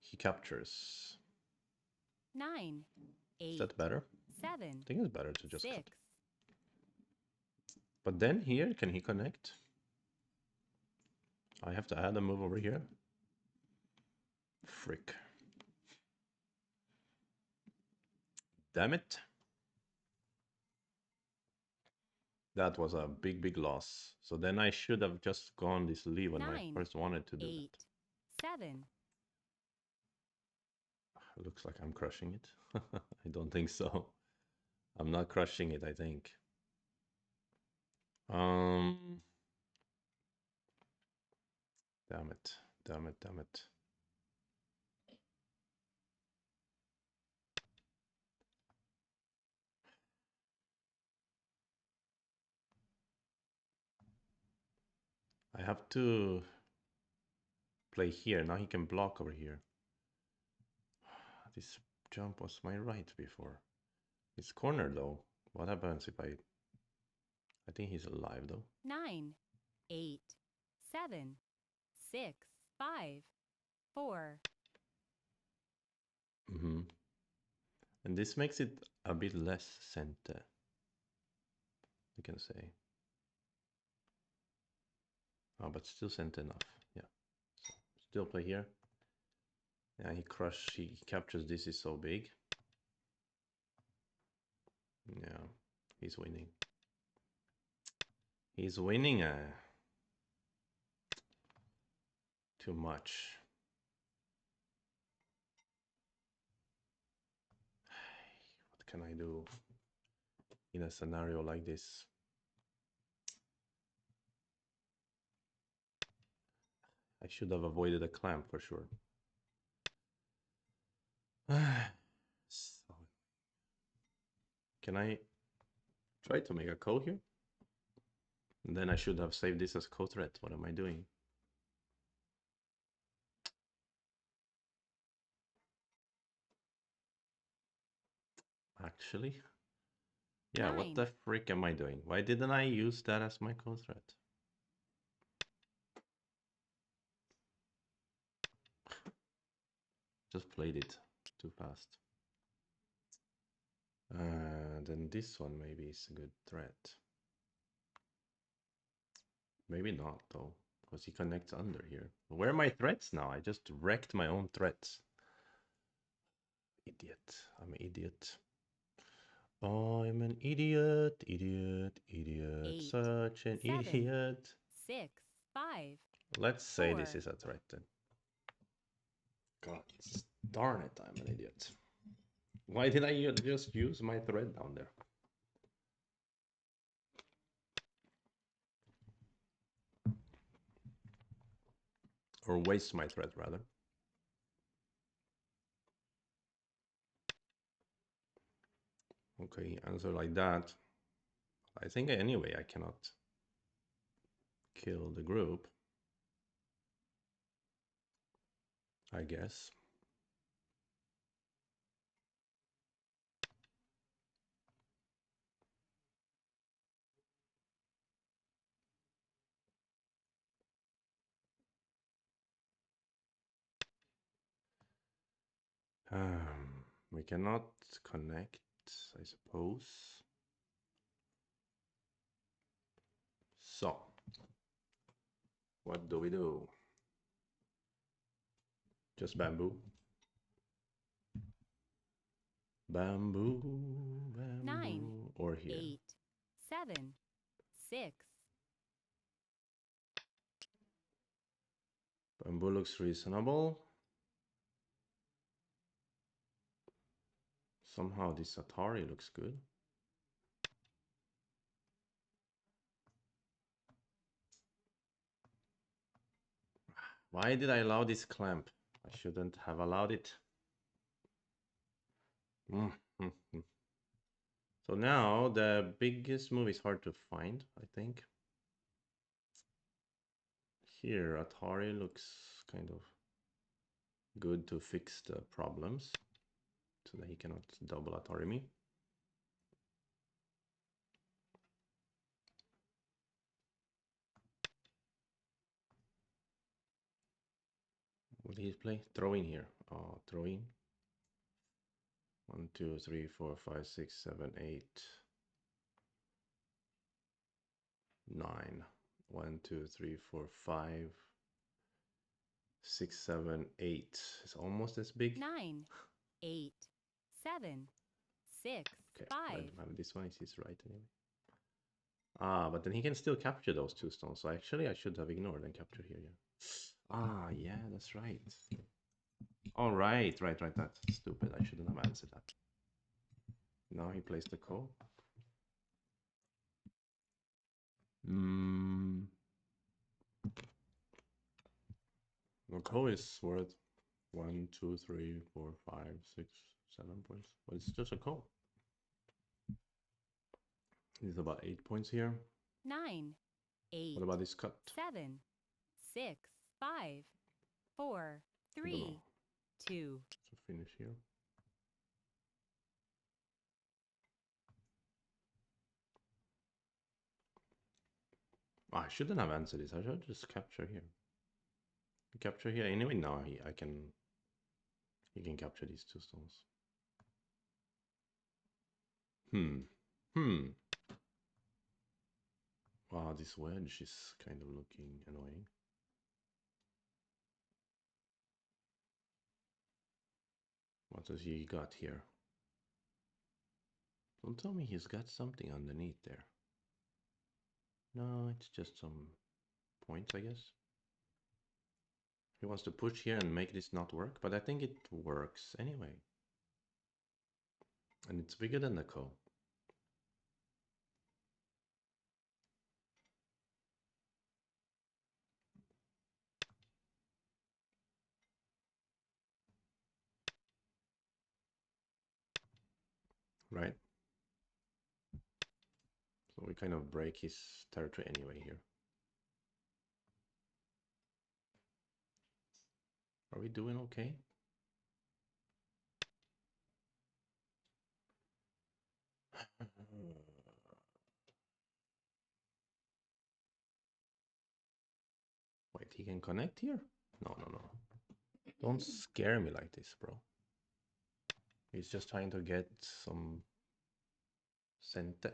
He captures. 9, 8. Is that better? 7. I think it's better to just 6. cut. But then here, can he connect? I have to add a move over here. Frick. Damn it. That was a big, big loss. So then I should have just gone this lead when 9, I first wanted to do 8, 7. It looks like I'm crushing it. I don't think so. I'm not crushing it, I think. Damn it. Damn it, damn it. I have to play here. Now he can block over here. This jump was my right before. It's corner though. What happens if I... I think he's alive though. 9, 8, 7, 6, 5, 4. And this makes it a bit less center, you can say. Oh, but still center enough. Yeah. So still play here. Yeah, he captures this, is so big. Yeah, he's winning. He's winning too much. What can I do in a scenario like this? I should have avoided a clamp for sure. So, can I try to make a code here? And then I should have saved this as code thread. What am I doing? Actually, yeah, what the frick am I doing? Why didn't I use that as my code thread? Just played it too fast. Then this one maybe is a good thread. Maybe not though, because he connects under here. Where are my threads now? I just wrecked my own threads. Idiot. I'm an idiot. I'm an idiot, idiot, idiot. 8, Such an 7, idiot. 6, 5. Let's say 4. this is a threat then. God darn it, I'm an idiot. Why did I just use my thread down there? Or waste my thread rather. Okay, answer like that. I think anyway I cannot kill the group. I guess. We cannot connect, I suppose. So, what do we do? Just bamboo. Bamboo, bamboo. 9, or here. 8, 7, 6. Bamboo looks reasonable. Somehow this Atari looks good. Why did I allow this clamp? I shouldn't have allowed it. So now the biggest move is hard to find, I think. Here, Atari looks kind of good to fix the problems so that he cannot double Atari me. What did he play? Throw in here. Oh, throw in. 1, 2, 3, 4, 5, 6, 7, 8, 9. 1, 2, 3, 4, 5, 6, 7, 8. It's almost as big. 9, 8, 7, 6, okay, 5. This one is right anyway. Ah, but then he can still capture those 2 stones. So actually, I should have ignored and captured here. Yeah. Ah, yeah, that's right. All right, right. That's stupid. I shouldn't have answered that. Now he plays the call. The call is worth 1, 2, 3, 4, 5, 6, 7 points. But it's just a call. It's about 8 points here. 9, 8. What about this cut? 7, 6, 5, 4, 3, 2. So finish here. Oh, I shouldn't have answered this. I should just capture here. Capture here anyway. Now he can capture these 2 stones. Wow, this wedge is kind of looking annoying. What does he got here? Don't tell me he's got something underneath there. No, it's just some points, I guess. He wants to push here and make this not work, but I think it works anyway. And it's bigger than the co. Right? So we kind of break his territory anyway here. Are we doing okay? Wait, he can connect here? No, no, no. Don't scare me like this, bro. He's just trying to get some center.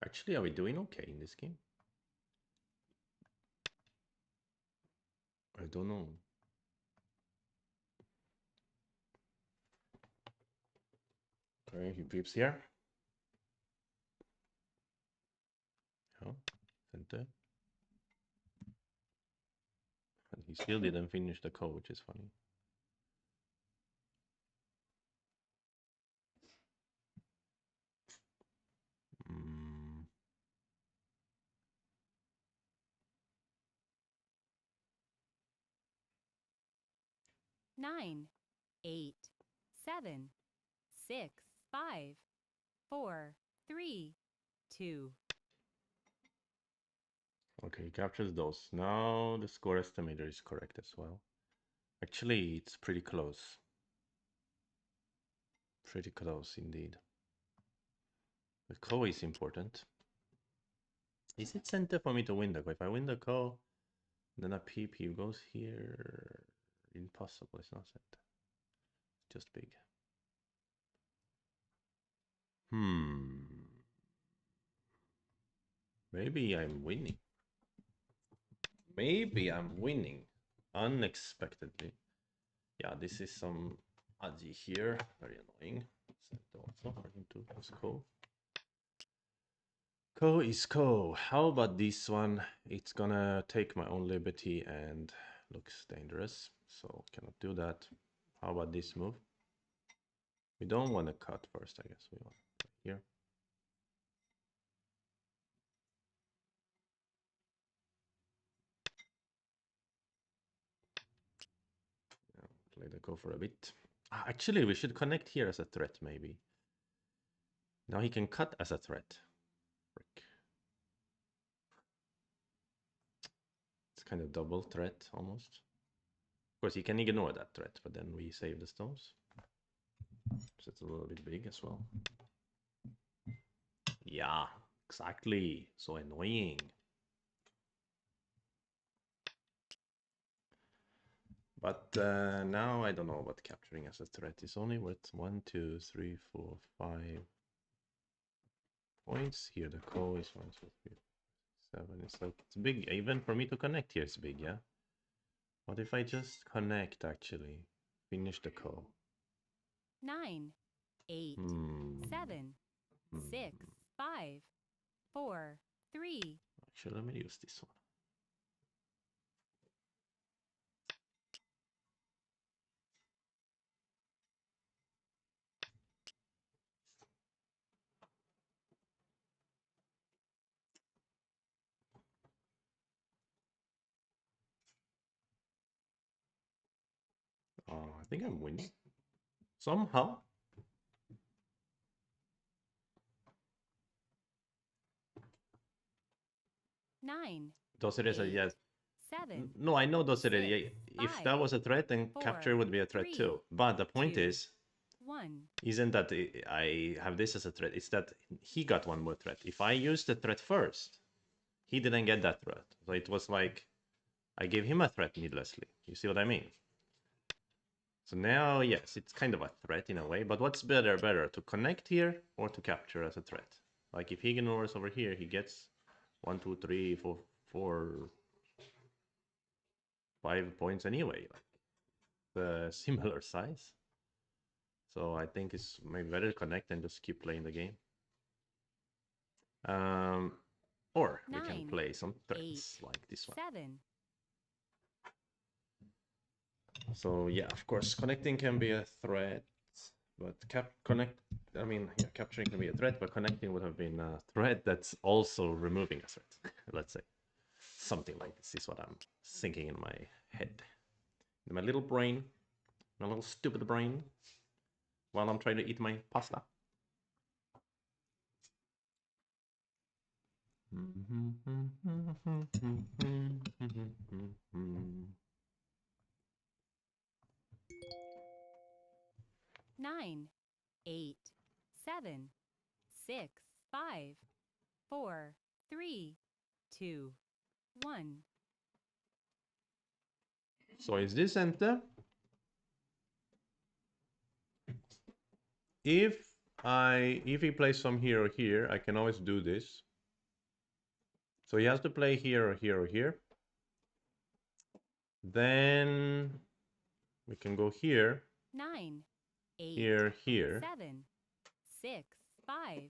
Actually, are we doing okay in this game? I don't know. Okay, he creeps here. Yeah, center. And he still didn't finish the code, which is funny. Mm. 9, 8, 7, 6, 5, 4, 3, 2. Okay, he captures those. Now the score estimator is correct as well. Actually, it's pretty close. Pretty close indeed. The ko is important. Is it center for me to win the ko? If I win the ko, then a PP goes here. Impossible, it's not center. Just big. Maybe I'm winning. Maybe I'm winning. Unexpectedly. Yeah, this is some Aji here. Very annoying. Center also for him to use ko. Ko is ko. How about this one? It's gonna take my own liberty and looks dangerous. So cannot do that. How about this move? We don't want to cut first, I guess. We want here. Yeah, play the ko for a bit. Actually, we should connect here as a threat, maybe. Now he can cut as a threat. Frick. It's kind of double threat, almost. Of course, he can ignore that threat, but then we save the stones. So it's a little bit big as well. Yeah, exactly. So annoying. But now I don't know what capturing as a threat is only worth 1, 2, 3, 4, 5 points. Here the ko is 1, 2, 3, 7. It's like it's big. Even for me to connect here, it's big, yeah? What if I just connect actually? Finish the ko. 9, 8, 7, 6, 5, 4, 3. Actually, let me use this one. I think I'm winning. Somehow. Nine, Those it is a 8, yes. 7, No, I know those it is. 6, If 5, that was a threat, then 4, capture would be a threat 3, too. But the point 2, is, 1. isn't that I have this as a threat? It's that he got one more threat. If I used the threat first, he didn't get that threat. So it was like I gave him a threat needlessly. You see what I mean? So now, yes, it's kind of a threat in a way. But what's better to connect here or to capture as a threat? Like if he ignores over here, he gets 1, 2, 3, 4, 4, 5 points anyway. Like the similar size. So I think it's maybe better to connect and just keep playing the game. Or we can 9, play some 8, threats like this one. 7. So yeah, of course, connecting can be a threat, but capturing can be a threat, but connecting would have been a threat that's also removing a threat. Let's say something like this is what I'm thinking in my head, in my little brain, my little stupid brain, while I'm trying to eat my pasta. 9, 8, 7, 6, 5, 4, 3, 2, 1. So is this enter? If he plays some here or here, I can always do this. So he has to play here or here or here. Then we can go here. 9, 8, here. 7, 6, 5,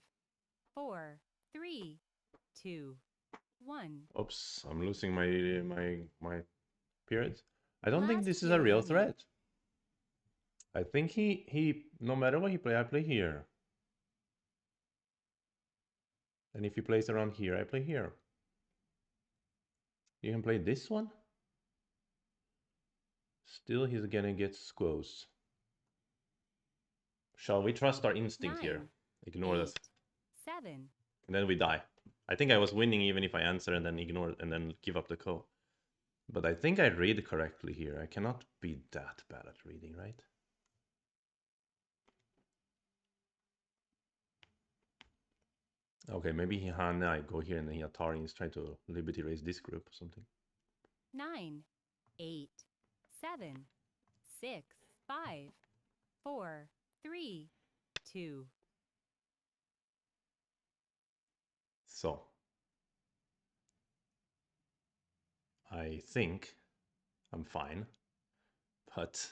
4, 3, 2, 1. Oops, I'm losing my periods. I don't think Last this is a real period. threat. I think he no matter what he play, I play here. And if he plays around here, I play here. You can play this one. Still, he's gonna get squoze. Shall we trust our instinct 9, here? Ignore 8, this. 7. And then we die. I think I was winning even if I answer and then ignore and then give up the call. But I think I read correctly here. I cannot be that bad at reading, right? Okay, maybe Hana, I go here and then Atari is trying to liberty raise this group or something. 9, 8, 7, 6, 5, 4, 3, 2. So I think I'm fine, but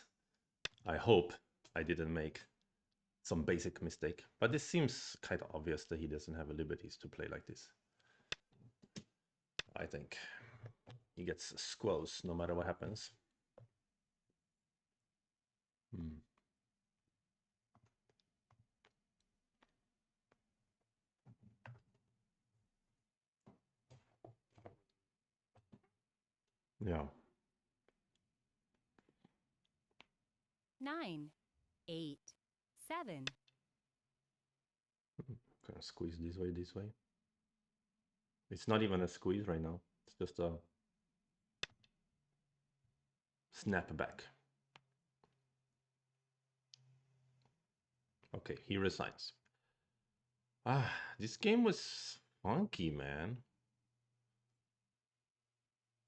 I hope I didn't make some basic mistake. But it seems kind of obvious that he doesn't have liberties to play like this. I think he gets squoze no matter what happens. Yeah. 9, 8, 7. Gonna squeeze this way, this way. It's not even a squeeze right now. It's just a snap back. Okay, he resigns. This game was funky, man.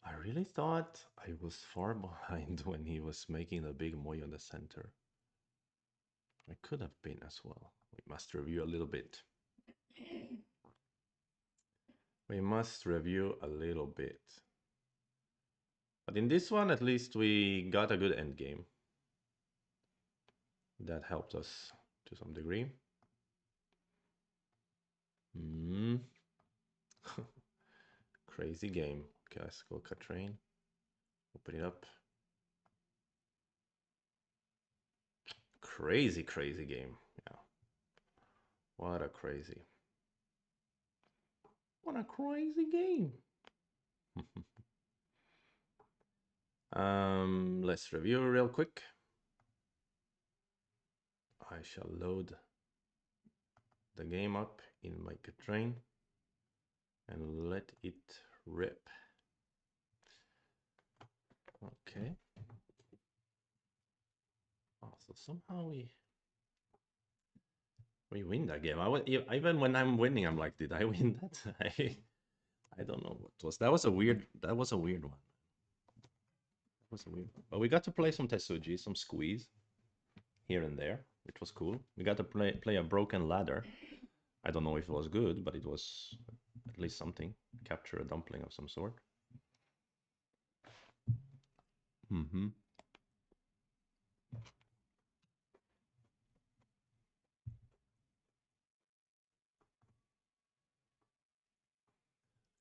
I really thought I was far behind when he was making the big moy on the center. I could have been as well. We must review a little bit. We must review a little bit. But in this one, at least we got a good end game. That helped us to some degree. Crazy game. Okay, let's go Katrain. Open it up. Crazy, crazy game. Yeah. What a crazy. What a crazy game. Let's review real quick. I shall load the game up in my Katrain and let it rip. Okay. Oh, so somehow we win that game. Even when I'm winning, I'm like, did I win that? I don't know what was. That was a weird one. That was a weird one. But we got to play some Tetsuji, some squeeze here and there, which was cool. We got to play a broken ladder. I don't know if it was good, but it was at least something. Capture a dumpling of some sort.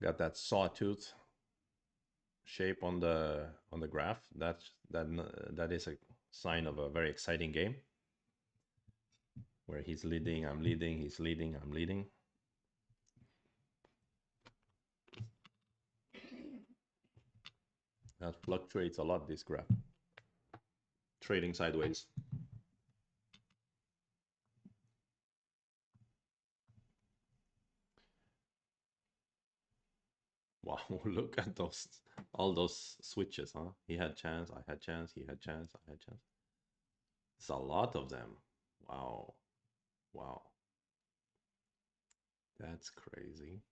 Got that sawtooth shape on the graph. That is a sign of a very exciting game where he's leading, I'm leading, he's leading, I'm leading. That fluctuates a lot, this graph. Trading sideways. Wow, look at those, all those switches, huh? He had chance, I had chance, he had chance, I had chance. It's a lot of them. Wow. Wow. That's crazy.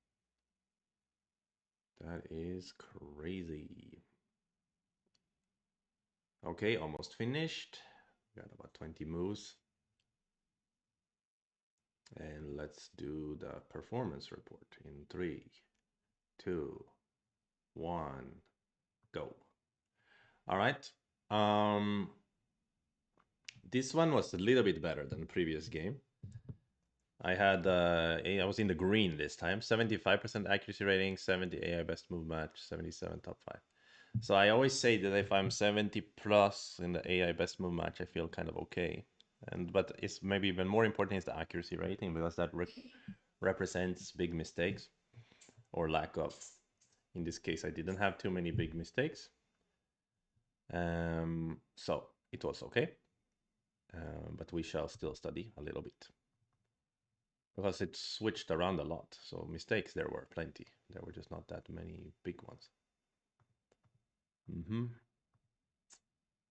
That is crazy. Okay, almost finished. Got about 20 moves. And let's do the performance report in 3, 2, 1, go. All right. This one was a little bit better than the previous game. I was in the green this time. 75% accuracy rating, 70 AI best move match, 77 top 5. So I always say that if I'm 70 plus in the AI best move match, I feel kind of okay. But it's maybe even more important is the accuracy rating because that represents big mistakes or lack of. In this case, I didn't have too many big mistakes. So it was okay. But we shall still study a little bit because it switched around a lot. So mistakes there were plenty. There were just not that many big ones.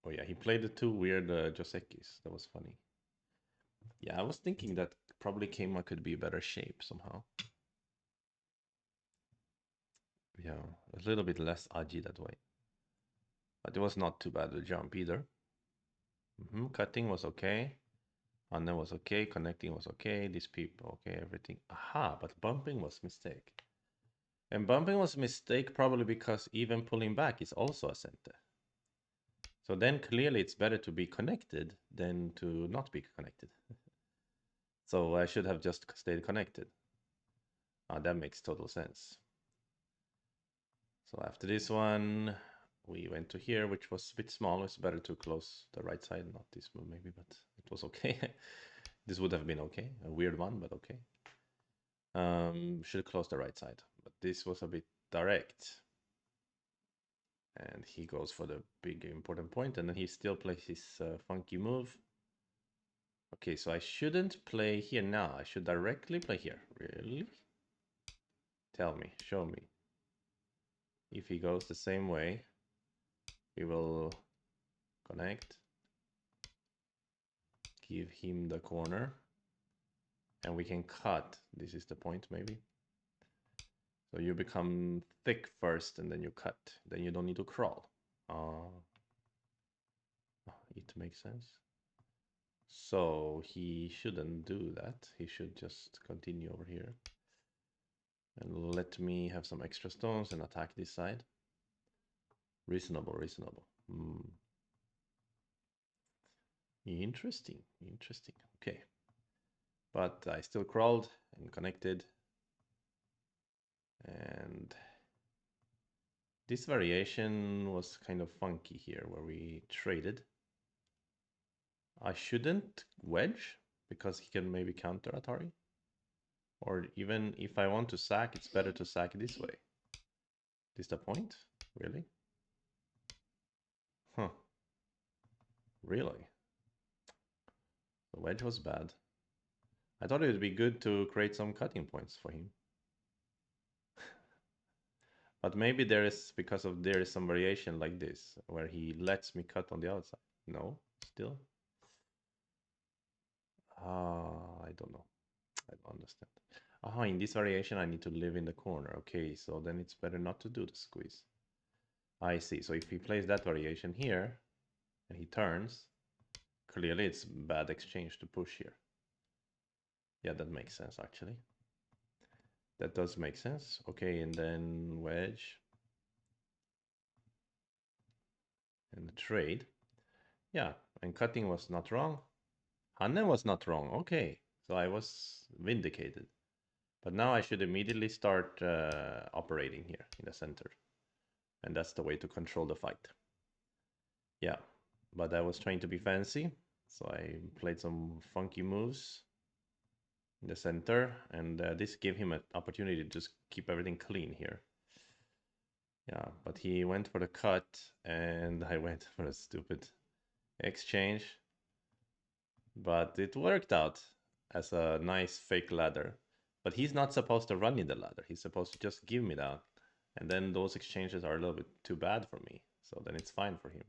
Oh yeah, he played the two weird Josekis. That was funny. Yeah, I was thinking that probably Keima could be a better shape somehow. Yeah, a little bit less Aji that way. But it was not too bad to jump either. Cutting was okay. And then was okay. Connecting was okay. These people, okay, everything. Aha, but bumping was mistake. And bumping was a mistake probably because even pulling back is also a center. So then clearly it's better to be connected than to not be connected. So I should have just stayed connected. That makes total sense. So after this one, we went to here, which was a bit small. It's better to close the right side, not this one maybe, but it was okay. This would have been okay. A weird one, but okay. Should close the right side, but this was a bit direct. And he goes for the big important point, and then he still plays his funky move. Okay, so I shouldn't play here now. I should directly play here. Really? Tell me, show me. If he goes the same way, we will connect, give him the corner, and we can cut. This is the point, maybe. So you become thick first, and then you cut. Then you don't need to crawl. It makes sense. So he shouldn't do that. He should just continue over here. And let me have some extra stones and attack this side. Reasonable, reasonable. Interesting, interesting. Okay. But I still crawled and connected. And this variation was kind of funky here where we traded. I shouldn't wedge because he can maybe counter Atari. Or even if I want to sack, it's better to sack this way. Is the point? Really? Huh. Really? The wedge was bad. I thought it would be good to create some cutting points for him. But maybe there is, because of there is some variation like this, where he lets me cut on the outside. No? Still? I don't know. I don't understand. In this variation I need to live in the corner. Okay, so then it's better not to do the squeeze. I see. So if he plays that variation here, and he turns, clearly it's bad exchange to push here. Yeah, that makes sense actually. That does make sense. Okay, and then wedge. And the trade. Yeah, and cutting was not wrong. Hanne was not wrong. Okay, so I was vindicated. But now I should immediately start operating here in the center. And that's the way to control the fight. Yeah, but I was trying to be fancy. So I played some funky moves in the center. And this gave him an opportunity to just keep everything clean here. Yeah, but he went for the cut. And I went for a stupid exchange. But it worked out as a nice fake ladder. But he's not supposed to run in the ladder. He's supposed to just give me that. And then those exchanges are a little bit too bad for me. So then it's fine for him.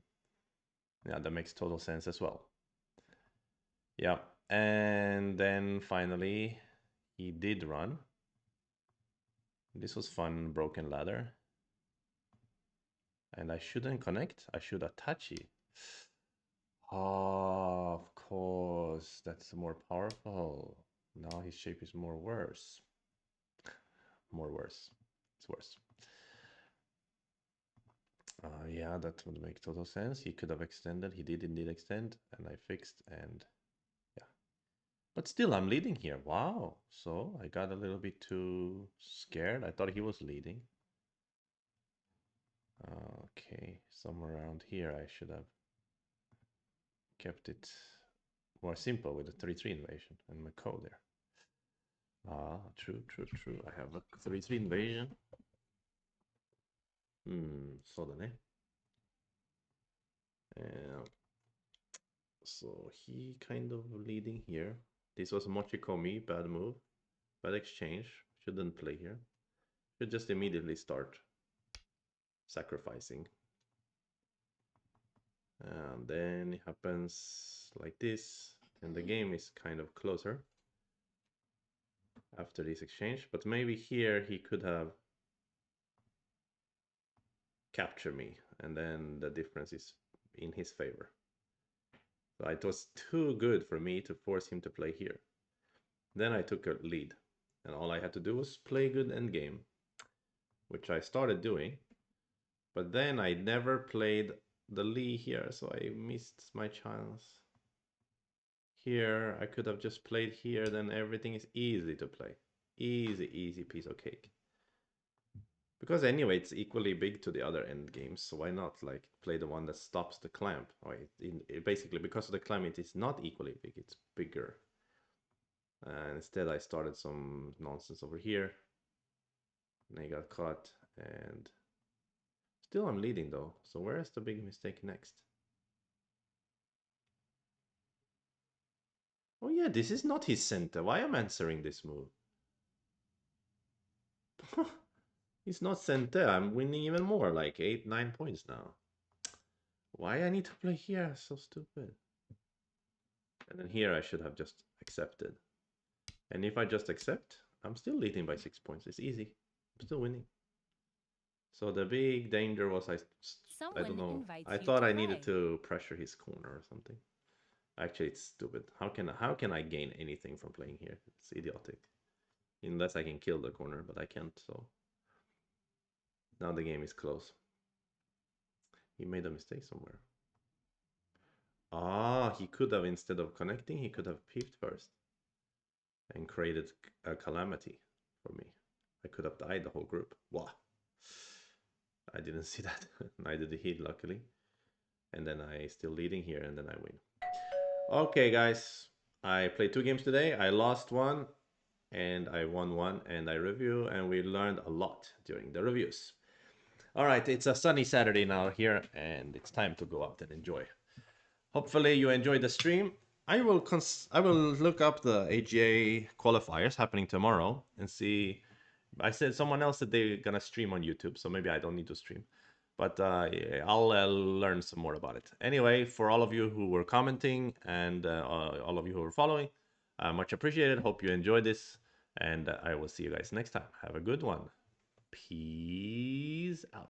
Yeah, that makes total sense as well. Yeah. And then finally, he did run. This was fun, broken ladder. And I shouldn't connect. I should attach it. Oh, of course. That's more powerful. Now his shape is more worse. More worse. It's worse. Yeah, that would make total sense. He could have extended. He did indeed extend, and I fixed, and yeah. But still, I'm leading here. Wow. So I got a little bit too scared. I thought he was leading. Okay, somewhere around here I should have kept it more simple with the 3-3 invasion and my code there. True, true, true. I have a 3-3 invasion. Så den so he kind of leading here. This was Mochikomi, bad move. Bad exchange. Shouldn't play here. Should just immediately start sacrificing. And then it happens like this. And the game is kind of closer after this exchange. But maybe here he could have captured me. And then the difference is in his favor. So it was too good for me to force him to play here. Then I took a lead. And all I had to do was play good endgame, which I started doing. But then I never played the Lee here, so I missed my chance. Here, I could have just played here, then everything is easy to play. Easy, easy piece of cake. Because anyway, it's equally big to the other end games, so why not like play the one that stops the clamp? Basically, because of the clamp, it is not equally big, it's bigger. Instead, I started some nonsense over here. And I got caught, and still I'm leading though. So where is the big mistake next? Oh yeah, this is not his center. Why am I answering this move? He's not center. I'm winning even more, like 8, 9 points now. Why I need to play here? So stupid. And then here I should have just accepted. And if I just accept, I'm still leading by 6 points. It's easy. I'm still winning. So the big danger was I don't Someone know. invites I you thought to I needed play. to pressure his corner or something. Actually, it's stupid. How can I gain anything from playing here? It's idiotic. Unless I can kill the corner, but I can't. So now the game is close. He made a mistake somewhere. He could have, instead of connecting, he could have peeped first and created a calamity for me. I could have died the whole group. Wow. I didn't see that. Neither did he, luckily. And then I still leading here, and then I win. Okay, guys. I played 2 games today. I lost one, and I won one, and I review, and we learned a lot during the reviews. All right, it's a sunny Saturday now here, and it's time to go out and enjoy. Hopefully you enjoyed the stream. I will look up the AGA qualifiers happening tomorrow and see. I said someone else that they're gonna stream on YouTube, so maybe I don't need to stream. But yeah, I'll learn some more about it. Anyway, for all of you who were commenting and all of you who were following, much appreciated. Hope you enjoyed this, and I will see you guys next time. Have a good one. Peace out.